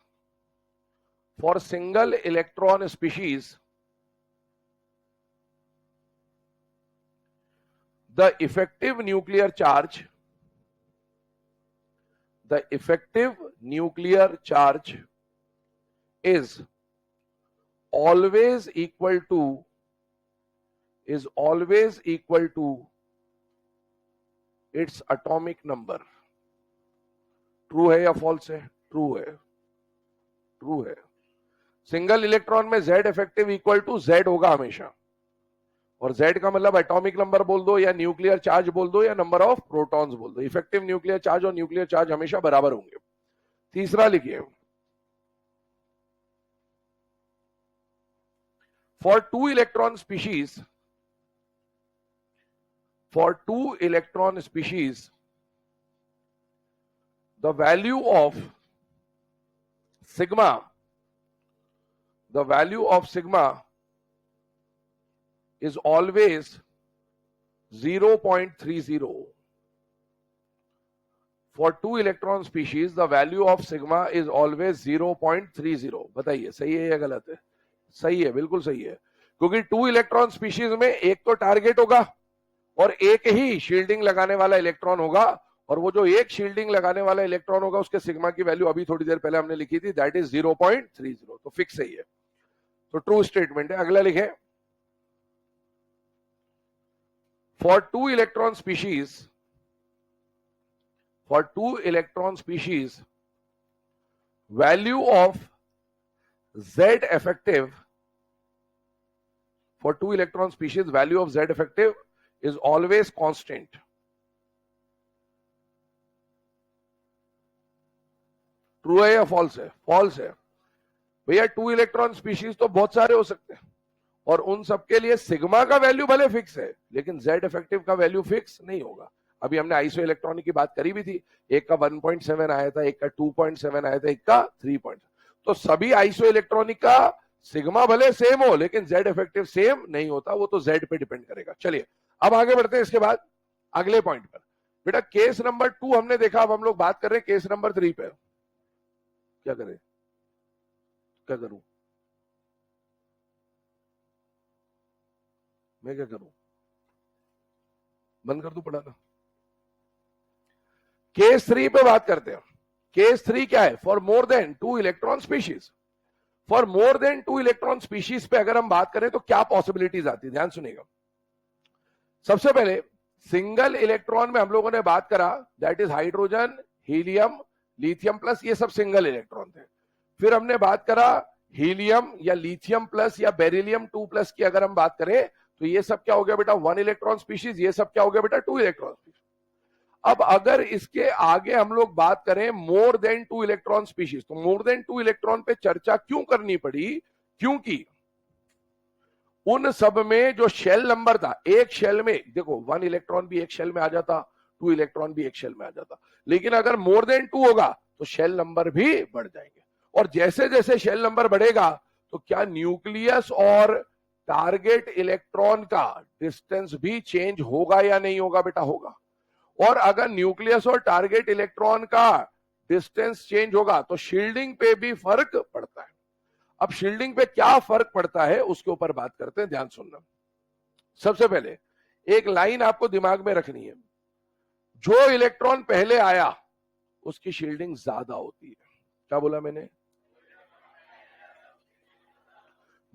for single electron species the effective nuclear charge, the effective nuclear charge is always equal to its atomic number. True है या फॉल्स है? ट्रू है, ट्रू है। सिंगल इलेक्ट्रॉन में Z effective equal to Z होगा हमेशा, और Z का मतलब एटॉमिक नंबर बोल दो या न्यूक्लियर चार्ज बोल दो या नंबर ऑफ प्रोटॉन्स बोल दो, इफेक्टिव न्यूक्लियर चार्ज और न्यूक्लियर चार्ज हमेशा बराबर होंगे। तीसरा लिखिए, for to electron species, for to electron species the value of sigma, the value of sigma is always 0.30. For two electron species, the value of sigma is always 0.30. बताइए सही है या गलत है? सही है, बिल्कुल सही है, क्योंकि टू इलेक्ट्रॉन स्पीशीज में एक तो टारगेट होगा और एक ही शील्डिंग लगाने वाला इलेक्ट्रॉन होगा, और वो जो एक शील्डिंग लगाने वाला इलेक्ट्रॉन होगा उसके सिग्मा की वैल्यू अभी थोड़ी देर पहले हमने लिखी थी, दैट इज 0.30। तो फिक्स सही है, तो ट्रू स्टेटमेंट है। अगला लिखें, for two electron species, for two electron species, value of Z effective, for two electron species, value of Z effective is always constant. True है या फॉल्स है? फॉल्स है भैया। टू इलेक्ट्रॉन स्पीशीज तो बहुत सारे हो सकते हैं, और उन सबके लिए सिग्मा का वैल्यू भले फिक्स है, लेकिन Z इफेक्टिव का वैल्यू फिक्स नहीं होगा। अभी हमने आइसो इलेक्ट्रॉनिक की बात करी भी थी, एक का 1.7 आया था, एक का 2.7 आया था, एक का 3. तो सभी आइसो इलेक्ट्रॉनिक का सिग्मा भले सेम हो, लेकिन Z इफेक्टिव सेम नहीं होता, वो तो Z पे डिपेंड करेगा। चलिए अब आगे बढ़ते हैं इसके बाद अगले पॉइंट पर। बेटा केस नंबर 2 हमने देखा, अब हम लोग बात कर रहे हैं केस नंबर 3 पे। क्या करें, क्या करूं मैं, क्या करूं, बंद कर दूं पढ़ाना? केस 3 पे बात करते हैं। केस 3 क्या है? For more than to electron species, for more than to electron species पे अगर हम बात करें तो क्या पॉसिबिलिटीज आती है, ध्यान सुनिएगा। सबसे पहले सिंगल इलेक्ट्रॉन में हम लोगों ने बात करा, that is hydrogen, helium, lithium plus, ये सब सिंगल इलेक्ट्रॉन थे। फिर हमने बात करा हीलियम या लिथियम प्लस या बेरिलियम 2+ की अगर हम बात करें तो ये सब क्या हो गया बेटा? 1 इलेक्ट्रॉन स्पीशीज। ये सब क्या हो गया बेटा? 2 इलेक्ट्रॉन स्पीशीज। अब अगर इसके आगे हम लोग बात करें मोर देन 2 इलेक्ट्रॉन स्पीशीज, तो मोर देन 2 इलेक्ट्रॉन पे चर्चा क्यों करनी पड़ी? क्योंकि उन सब में जो शेल नंबर था, एक शेल में देखो 1 इलेक्ट्रॉन भी एक शेल में आ जाता, 2 इलेक्ट्रॉन भी एक शेल में आ जाता, लेकिन अगर मोर देन 2 होगा तो शेल नंबर भी बढ़ जाएंगे, और जैसे जैसे शेल नंबर बढ़ेगा तो क्या न्यूक्लियस और टारगेट इलेक्ट्रॉन का डिस्टेंस भी चेंज होगा या नहीं होगा बेटा? होगा। और अगर न्यूक्लियस और टारगेट इलेक्ट्रॉन का डिस्टेंस चेंज होगा तो शील्डिंग पे भी फर्क पड़ता है। अब शील्डिंग पे क्या फर्क पड़ता है उसके ऊपर बात करते हैं, ध्यान सुनना। सबसे पहले एक लाइन आपको दिमाग में रखनी है, जो इलेक्ट्रॉन पहले आया उसकी शील्डिंग ज्यादा होती है। क्या बोला मैंने?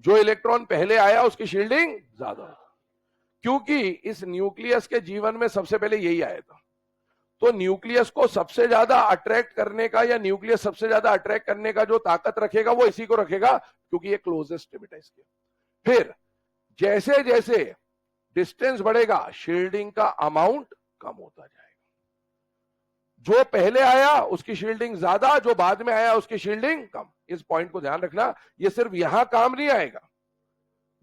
जो इलेक्ट्रॉन पहले आया उसकी शील्डिंग ज्यादा होती, क्योंकि इस न्यूक्लियस के जीवन में सबसे पहले यही आया था। तो न्यूक्लियस को सबसे ज्यादा अट्रैक्ट करने का, या न्यूक्लियस सबसे ज्यादा अट्रैक्ट करने का जो ताकत रखेगा वो इसी को रखेगा, क्योंकि ये क्लोजेस्ट लिमिट है इसके। फिर जैसे जैसे डिस्टेंस बढ़ेगा, शील्डिंग का अमाउंट कम होता जाएगा। जो पहले आया उसकी शील्डिंग ज्यादा, जो बाद में आया उसकी शील्डिंग कम। इस पॉइंट को ध्यान रखना, ये सिर्फ यहां काम नहीं आएगा,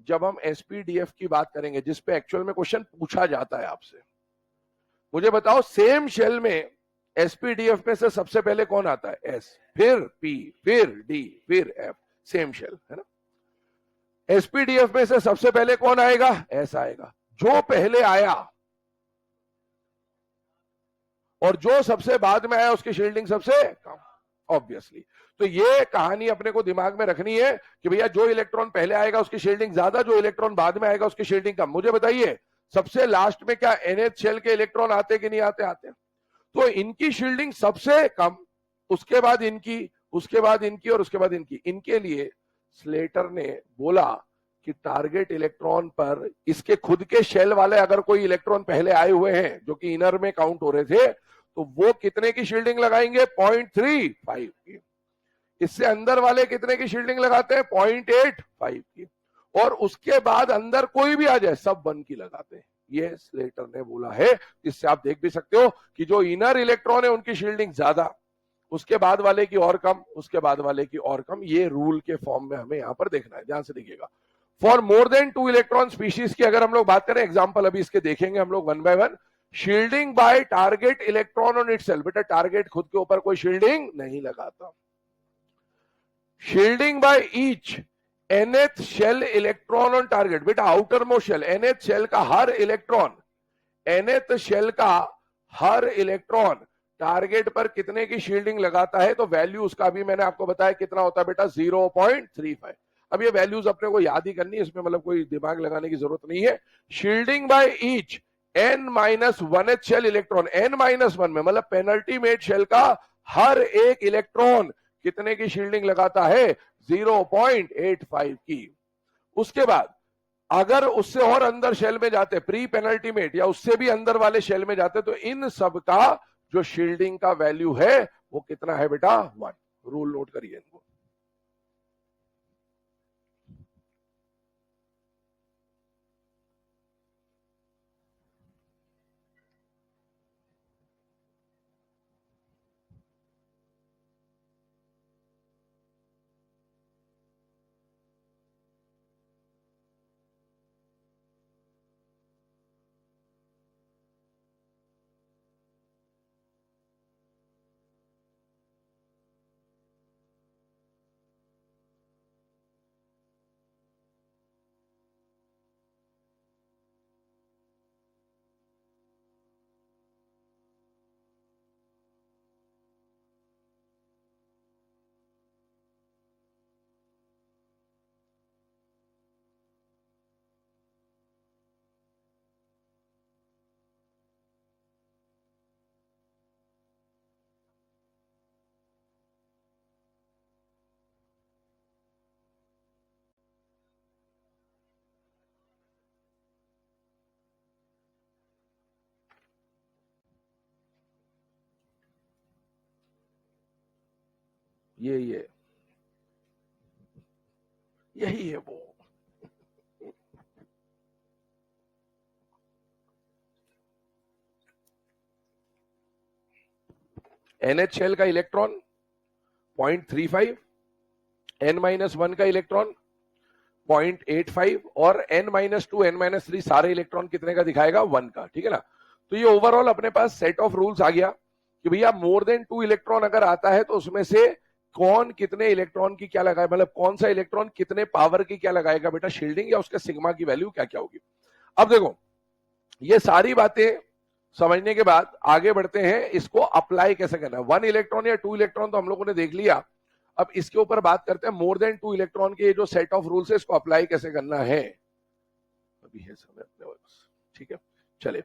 जब हम एसपीडीएफ की बात करेंगे जिस पे एक्चुअल में क्वेश्चन पूछा जाता है आपसे। मुझे बताओ सेम शेल में एसपीडीएफ में से सबसे पहले कौन आता है? एस, फिर पी, फिर डी, फिर एफ। सेम शेल है ना। एसपीडीएफ में से सबसे पहले कौन आएगा? एस आएगा। जो पहले आया और जो सबसे बाद में आया उसकी शील्डिंग सबसे कम, ऑब्वियसली। तो ये कहानी अपने को दिमाग में रखनी है कि भैया जो इलेक्ट्रॉन पहले आएगा उसकी शील्डिंग ज्यादा, जो इलेक्ट्रॉन बाद में आएगा उसकी शील्डिंग कम। मुझे बताइए सबसे लास्ट में क्या एनएच शेल के इलेक्ट्रॉन आते कि नहीं आते? आते। तो इनकी शील्डिंग सबसे कम, उसके बाद इनकी, उसके बाद इनकी और उसके बाद इनकी। इनके लिए स्लेटर ने बोला कि टारगेट इलेक्ट्रॉन पर इसके खुद के शेल वाले अगर कोई इलेक्ट्रॉन पहले आए हुए हैं जो कि इनर में काउंट हो रहे थे, तो वो कितने की शील्डिंग लगाएंगे? 0.35 की। इससे अंदर वाले कितने की शील्डिंग लगाते हैं? 0.85 की। और उसके बाद अंदर कोई भी आ जाए सब 1 की लगाते हैं। ये स्लेटर ने बोला है। इससे आप देख भी सकते हो कि जो इनर इलेक्ट्रॉन है उनकी शील्डिंग ज्यादा, उसके बाद वाले की और कम, उसके बाद वाले की और कम। ये रूल के फॉर्म में हमें यहां पर देखना है, ध्यान से देखिएगा। For more than 2 electron species की अगर हम लोग बात करें, एग्जांपल अभी इसके देखेंगे हम लोग 1 by 1। Shielding by target electron on itself. बेटा टारगेट खुद के ऊपर कोई शील्डिंग नहीं लगाता। Shielding by each nth shell electron on target. बेटा outermost shell, nth shell का हर इलेक्ट्रॉन, nth शेल का हर इलेक्ट्रॉन टारगेट पर कितने की शील्डिंग लगाता है? तो वैल्यू उसका भी मैंने आपको बताया कितना होता है बेटा, 0.35। अब ये वैल्यूज अपने को याद ही करनी है, इसमें मतलब कोई दिमाग लगाने की जरूरत नहीं है। Shielding by each n-1th shell electron, n-1 में मतलब पेनल्टीमेट शेल का हर एक इलेक्ट्रॉन कितने की शील्डिंग लगाता है? 0.85 की। उसके बाद अगर उससे और अंदर शेल में जाते, प्री पेनल्टीमेट या उससे भी अंदर वाले शेल में जाते, तो इन सब का जो शील्डिंग का वैल्यू है वो कितना है बेटा? 1। रूल नोट करिए इनको। ये यही है वो। NH शेल का इलेक्ट्रॉन 0.35, n-1 का इलेक्ट्रॉन 0.85 और n-2, n-3 सारे इलेक्ट्रॉन कितने का दिखाएगा? 1 का। ठीक है ना। तो ये ओवरऑल अपने पास सेट ऑफ रूल्स आ गया कि भैया मोर देन 2 इलेक्ट्रॉन अगर आता है तो उसमें से कौन कितने इलेक्ट्रॉन की क्या लगाए, मतलब कौन सा इलेक्ट्रॉन कितने पावर की क्या लगाएगा बेटा शील्डिंग, या उसके सिग्मा की वैल्यू क्या क्या होगी। अब देखो ये सारी बातें समझने के बाद आगे बढ़ते हैं, इसको अप्लाई कैसे करना है। 1 इलेक्ट्रॉन या 2 इलेक्ट्रॉन तो हम लोगों ने देख लिया। अब इसके ऊपर बात करते हैं मोर देन 2 इलेक्ट्रॉन के जो सेट ऑफ रूल्स है इसको अप्लाई कैसे करना है। अभी है समय अपने पास, ठीक है। चलिए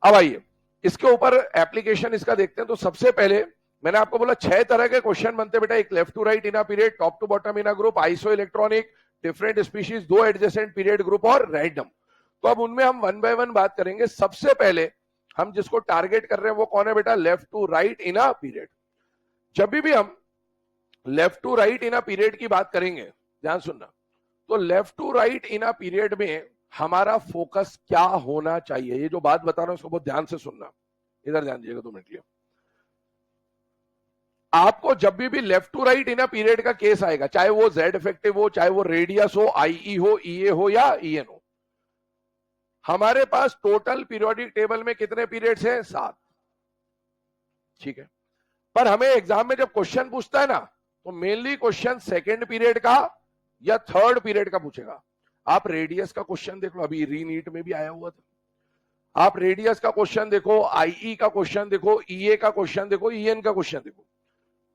अब आइए इसके ऊपर एप्लीकेशन इसका देखते हैं। तो सबसे पहले मैंने आपको बोला 6 तरह के क्वेश्चन बनते बेटा, एक left to right in a period, top to bottom in a group, isoelectronic, different species, 2 adjacent period group और रैंडम। तो अब उनमें हम 1 बाय 1 बात करेंगे। सबसे पहले हम जिसको टारगेट कर रहे हैं वो कौन है बेटा? Left to right in a period. जब भी हम left to right in a period की बात करेंगे, ध्यान सुनना, तो left to right in a period में हमारा फोकस क्या होना चाहिए। ये जो बात बता रहा हूं उसको बहुत ध्यान से सुनना, इधर ध्यान दीजिएगा 2 मिनट के लिए। आपको जब भी left to right in a period का केस आएगा, चाहे वो जेड इफेक्टिव हो, चाहे वो रेडियस हो, आईई हो, ईए हो या ईएन हो, हमारे पास टोटल पीरियोडिक टेबल में कितने पीरियड्स हैं? 7। ठीक है, पर हमें एग्जाम में जब क्वेश्चन पूछता है ना, तो मेनली क्वेश्चन सेकेंड पीरियड का या थर्ड पीरियड का पूछेगा। आप रेडियस का क्वेश्चन देख लो, अभी रीनीट में भी आया हुआ था। आप रेडियस का क्वेश्चन देखो, आईई का क्वेश्चन देखो, ईए का क्वेश्चन देखो, ईएन का क्वेश्चन देखो।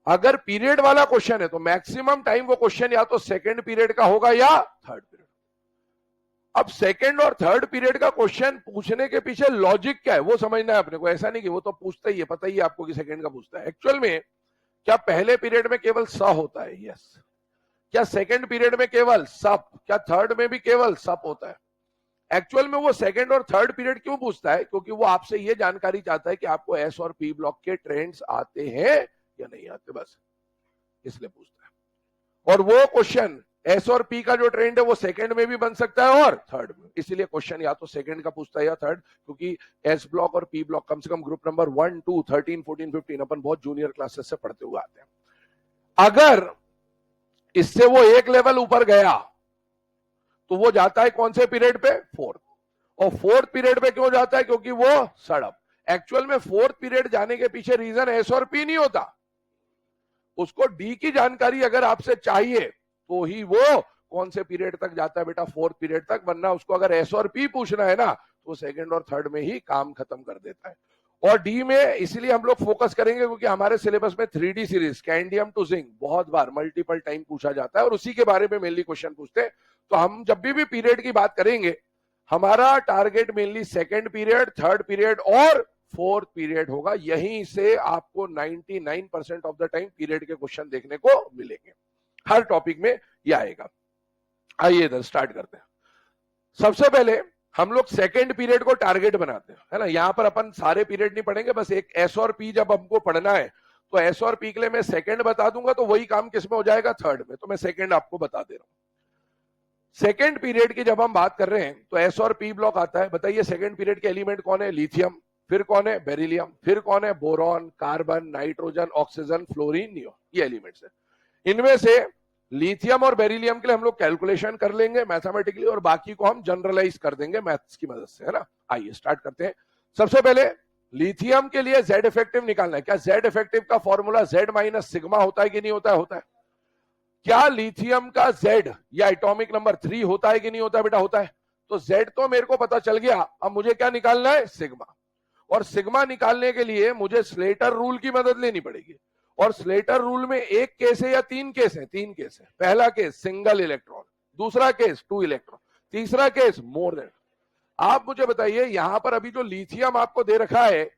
अगर पीरियड वाला क्वेश्चन है तो मैक्सिमम टाइम वो क्वेश्चन या तो सेकेंड पीरियड का होगा या थर्ड पीरियड। अब सेकेंड और थर्ड पीरियड का क्वेश्चन पूछने के पीछे लॉजिक क्या है वो समझना है अपने को। ऐसा नहीं कि वो तो पूछता ही है, पता ही है आपको कि सेकेंड का पूछता है। एक्चुअल में क्या पहले पीरियड में केवल स होता है? यस। क्या सेकेंड पीरियड में केवल सप? क्या थर्ड में भी केवल सप होता है? एक्चुअल में वो सेकेंड और थर्ड पीरियड क्यों पूछता है? क्योंकि वो आपसे ये जानकारी चाहता है कि आपको एस और पी ब्लॉक के ट्रेंड्स आते हैं या नहीं आते, बस इसलिए पूछता है। और वो क्वेश्चन एस और पी का जो ट्रेंड है वो सेकंड में भी बन सकता है और थर्ड में, इसलिए क्वेश्चन या तो सेकंड का पूछता है या थर्ड। क्योंकि एस ब्लॉक और पी ब्लॉक कम से कम ग्रुप नंबर 1, 2, 13, 14, 15 अपन बहुत जूनियर क्लासेस से पढ़ते हुए आते हैं। अगर इससे वो एक लेवल ऊपर गया तो वो जाता है कौन से पीरियड पे? फोर्थ। और फोर्थ पीरियड पे क्यों जाता है? क्योंकि वो सड़प। एक्चुअल में फोर्थ पीरियड जाने के पीछे रीजन एस और पी नहीं होता, उसको डी की जानकारी अगर आपसे चाहिए तो ही वो कौन से पीरियड तक जाता है बेटा? फोर्थ पीरियड तक। वरना उसको अगर एस और पी पूछना है ना तो सेकंड और थर्ड में ही काम खत्म कर देता है। और डी में इसलिए हम लोग फोकस करेंगे क्योंकि हमारे सिलेबस में 3D series scandium to zinc बहुत बार मल्टीपल टाइम पूछा जाता है और उसी के बारे में मेनली क्वेश्चन पूछते हैं। तो हम जब भी पीरियड की बात करेंगे, हमारा target mainly second period, third period और फोर्थ पीरियड होगा। यहीं से आपको 99% ऑफ द टाइम पीरियड के क्वेश्चन देखने को मिलेंगे, हर टॉपिक में ये आएगा। आइए इधर स्टार्ट करते हैं। सबसे पहले हम लोग सेकेंड पीरियड को टारगेट बनाते हैं, है ना। यहां पर अपन सारे पीरियड नहीं पढ़ेंगे, बस एक एस और पी जब हमको पढ़ना है तो एस और पी के लिए मैं सेकेंड बता दूंगा, तो वही काम किसमें हो जाएगा? थर्ड में। तो मैं सेकेंड आपको बता दे रहा हूं। सेकेंड पीरियड की जब हम बात कर रहे हैं तो एस और पी ब्लॉक आता है। बताइए सेकेंड पीरियड के एलिमेंट कौन है? लिथियम। फिर कौन है? बेरिलियम। फिर कौन है? Boron, carbon, nitrogen, oxygen, fluorine, neon. ये एलिमेंट्स है। इनमें से लिथियम और बेरिलियम के लिए हम लोग कैलकुलेशन कर लेंगे मैथमेटिकली, और बाकी को हम जनरलाइज कर देंगे मैथ्स की मदद से, है ना। आइए स्टार्ट करते हैं। सबसे पहले लिथियम के लिए जेड इफेक्टिव निकालना है। क्या जेड इफेक्टिव का फॉर्मूला जेड माइनस सिग्मा होता है कि नहीं होता है? होता है। क्या लिथियम का जेड या एटॉमिक नंबर 3 होता है कि नहीं होता है? बेटा होता है। तो जेड तो मेरे को पता चल गया, अब मुझे क्या निकालना है? सिग्मा। और सिग्मा निकालने के लिए मुझे स्लेटर रूल की मदद लेनी पड़ेगी। और स्लेटर रूल में एक केस है या 3 केस है? 3 केस है। पहला केस सिंगल इलेक्ट्रॉन, दूसरा केस 2 इलेक्ट्रॉन, तीसरा केस मोर देन। आप मुझे बताइए यहां पर अभी जो लिथियम आपको दे रखा है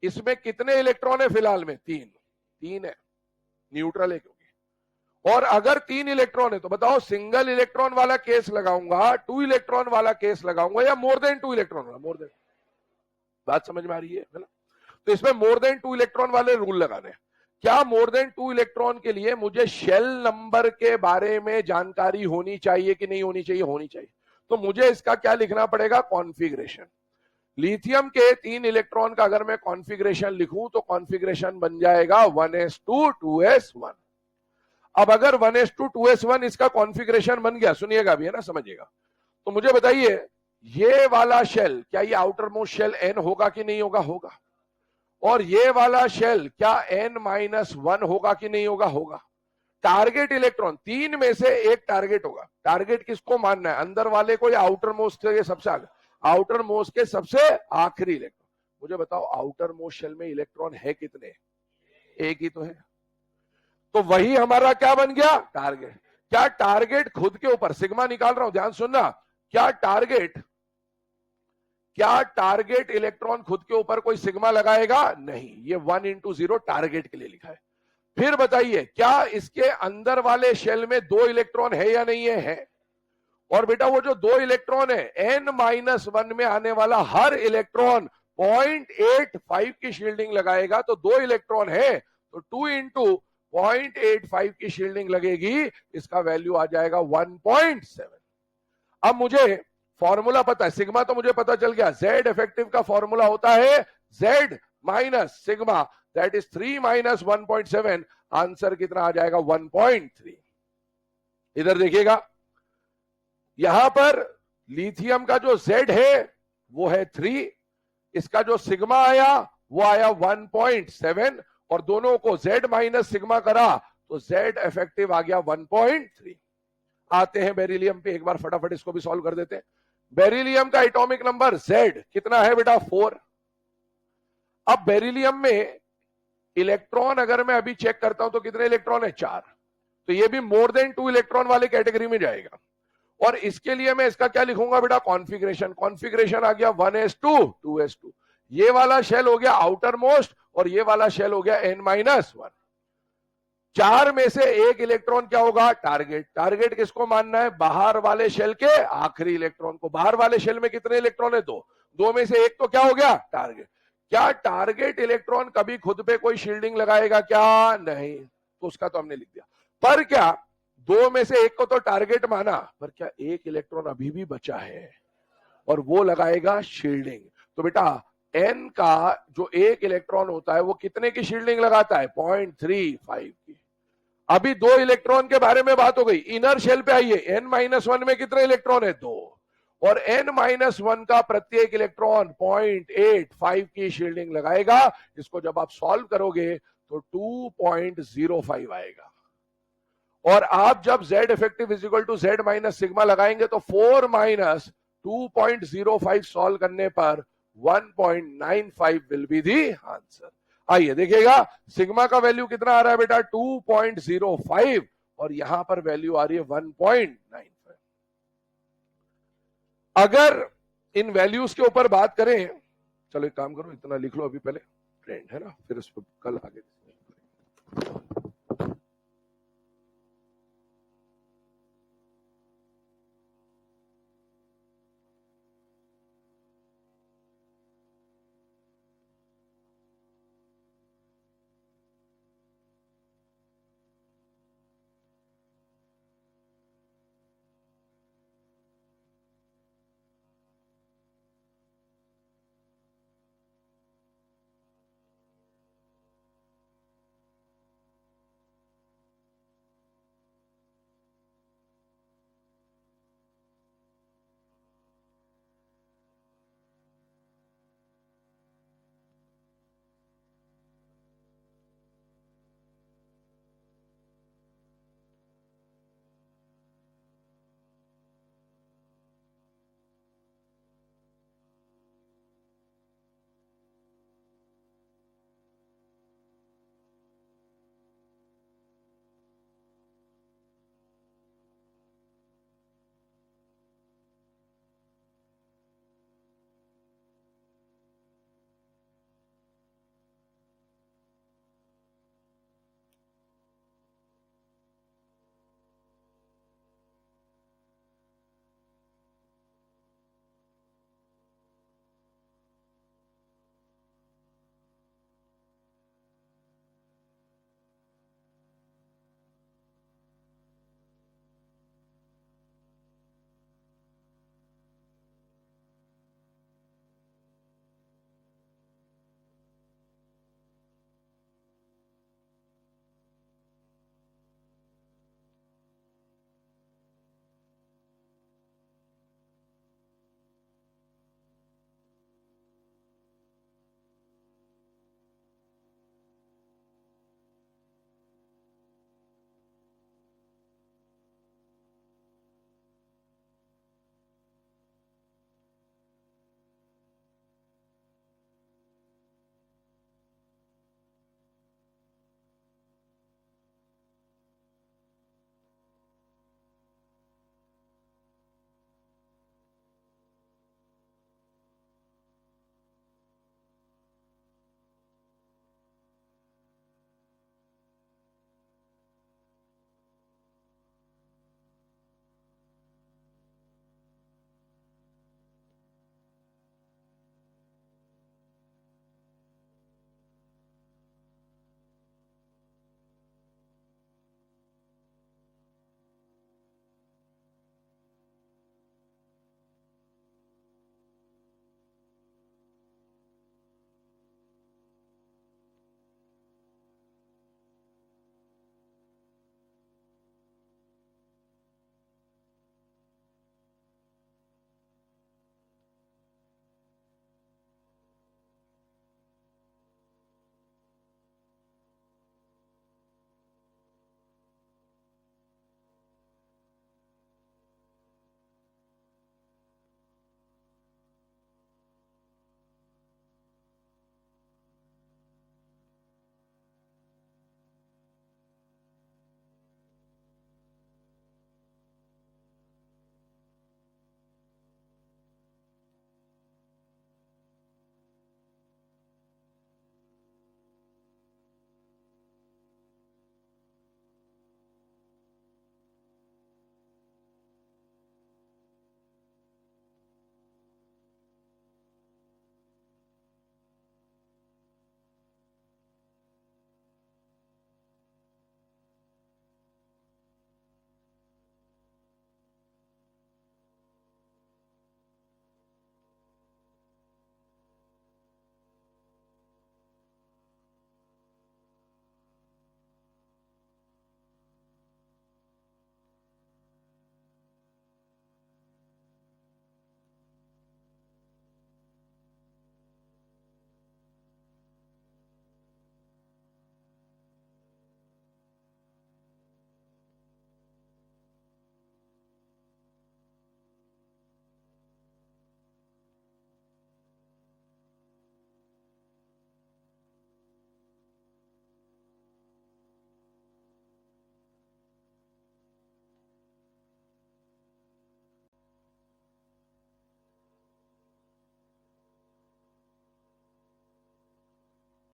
इसमें कितने इलेक्ट्रॉन है? फिलहाल में 3 है, न्यूट्रल है क्योंकि। और अगर 3 इलेक्ट्रॉन है तो बताओ सिंगल इलेक्ट्रॉन वाला केस लगाऊंगा, 2 इलेक्ट्रॉन वाला केस लगाऊंगा, या मोर देन 2 इलेक्ट्रॉन वाला? More than. बात समझ में आ रही है ना। तो इसमें मोर देन 2 इलेक्ट्रॉन वाले रूल लगाने हैं। क्या मोर देन 2 इलेक्ट्रॉन के लिए मुझे शेल नंबर के बारे में जानकारी होनी चाहिए कि नहीं होनी चाहिए? होनी चाहिए। तो मुझे इसका क्या लिखना पड़ेगा? कॉन्फ़िगरेशन। लिथियम के 3 इलेक्ट्रॉन का अगर मैं कॉन्फ़िगरेशन लिखूं तो कॉन्फ़िगरेशन बन जाएगा 1s2 2s1। अब अगर 1s2 2s1 इसका कॉन्फ़िगरेशन बन गया, सुनिएगा भी, है ना, समझिएगा। तो मुझे बताइए ये वाला शेल, क्या ये आउटर मोस्ट शेल n होगा कि नहीं होगा? होगा। और ये वाला शेल क्या n-1 होगा कि नहीं होगा? होगा। टारगेट इलेक्ट्रॉन 3 में से एक टारगेट होगा। टारगेट किसको मानना है? अंदर वाले को या आउटर मोस्ट के सबसे आगे? आउटर मोस्ट के सबसे आखिरी इलेक्ट्रॉन। मुझे बताओ आउटर मोस्ट शेल में इलेक्ट्रॉन है कितने? एक ही तो है। तो वही हमारा क्या बन गया? टारगेट। क्या टारगेट खुद के ऊपर, सिग्मा निकाल रहा हूं, ध्यान सुनना, क्या टारगेट इलेक्ट्रॉन खुद के ऊपर कोई सिग्मा लगाएगा? नहीं, ये 1 into 0 टारगेट के लिए लिखा है। फिर बताइए क्या इसके अंदर वाले शेल में 2 इलेक्ट्रॉन है या नहीं है? है। और बेटा वो जो 2 इलेक्ट्रॉन है, n-1 में आने वाला हर इलेक्ट्रॉन 0.85 की शील्डिंग लगाएगा। तो 2 इलेक्ट्रॉन है तो 2 into 0.85 की शील्डिंग लगेगी, इसका वैल्यू आ जाएगा 1.7। अब मुझे फॉर्मूला पता है, सिग्मा तो मुझे पता चल गया, जेड इफेक्टिव का फॉर्मूला होता है Z minus sigma, that is 3 minus 1.7, answer कितना आ जाएगा 1.3। इधर देखिएगा, यहां पर लिथियम का जो जेड है वो है 3, इसका जो सिग्मा आया वो आया 1.7, और दोनों को जेड माइनस सिग्मा करा तो जेड इफेक्टिव आ गया 1.3। आते हैं बेरिलियम पे, एक बार फटाफट इसको भी सॉल्व कर देते हैं। बेरिलियम का एटॉमिक नंबर जेड कितना है बेटा 4। अब बेरिलियम में इलेक्ट्रॉन अगर मैं अभी चेक करता हूं तो कितने इलेक्ट्रॉन है 4, तो ये भी मोर देन 2 इलेक्ट्रॉन वाले कैटेगरी में जाएगा। और इसके लिए मैं इसका क्या लिखूंगा बेटा कॉन्फ़िगरेशन, कॉन्फ़िगरेशन आ गया 1s2 2s2, ये वाला शेल हो गया आउटर मोस्ट और ये वाला शेल हो गया n-1। 4 में से एक इलेक्ट्रॉन क्या होगा टारगेट, टारगेट किसको मानना है बाहर वाले शेल के आखिरी इलेक्ट्रॉन को। बाहर वाले शेल में कितने इलेक्ट्रॉन है 2, 2 में से एक तो क्या हो गया टारगेट। क्या टारगेट इलेक्ट्रॉन कभी खुद पे कोई शील्डिंग लगाएगा क्या, नहीं, तो उसका तो हमने लिख दिया। पर क्या 2 में से एक को तो टारगेट माना, पर क्या एक इलेक्ट्रॉन अभी भी बचा है और वो लगाएगा शील्डिंग। तो बेटा n का जो एक इलेक्ट्रॉन होता है वो कितने की शील्डिंग लगाता है 0.35 की। अभी 2 इलेक्ट्रॉन के बारे में बात हो गई, इनर शेल पे आइए, n-1 में कितने इलेक्ट्रॉन है 2, और n-1 का प्रत्येक इलेक्ट्रॉन 0.85 की शील्डिंग लगाएगा। इसको जब आप सॉल्व करोगे तो 2.05 आएगा। और आप जब z effective is equal to z minus sigma लगाएंगे तो 4 माइनस 2.05 सॉल्व करने पर 1.95 विल बी दी आंसर। आइए देखिएगा, सिग्मा का वैल्यू कितना आ रहा है बेटा 2.05 और यहां पर वैल्यू आ रही है 1.95। अगर इन वैल्यूज के ऊपर बात करें, चलो एक काम करो इतना लिख लो अभी पहले, ट्रेंड है ना, फिर उस पर कल आगे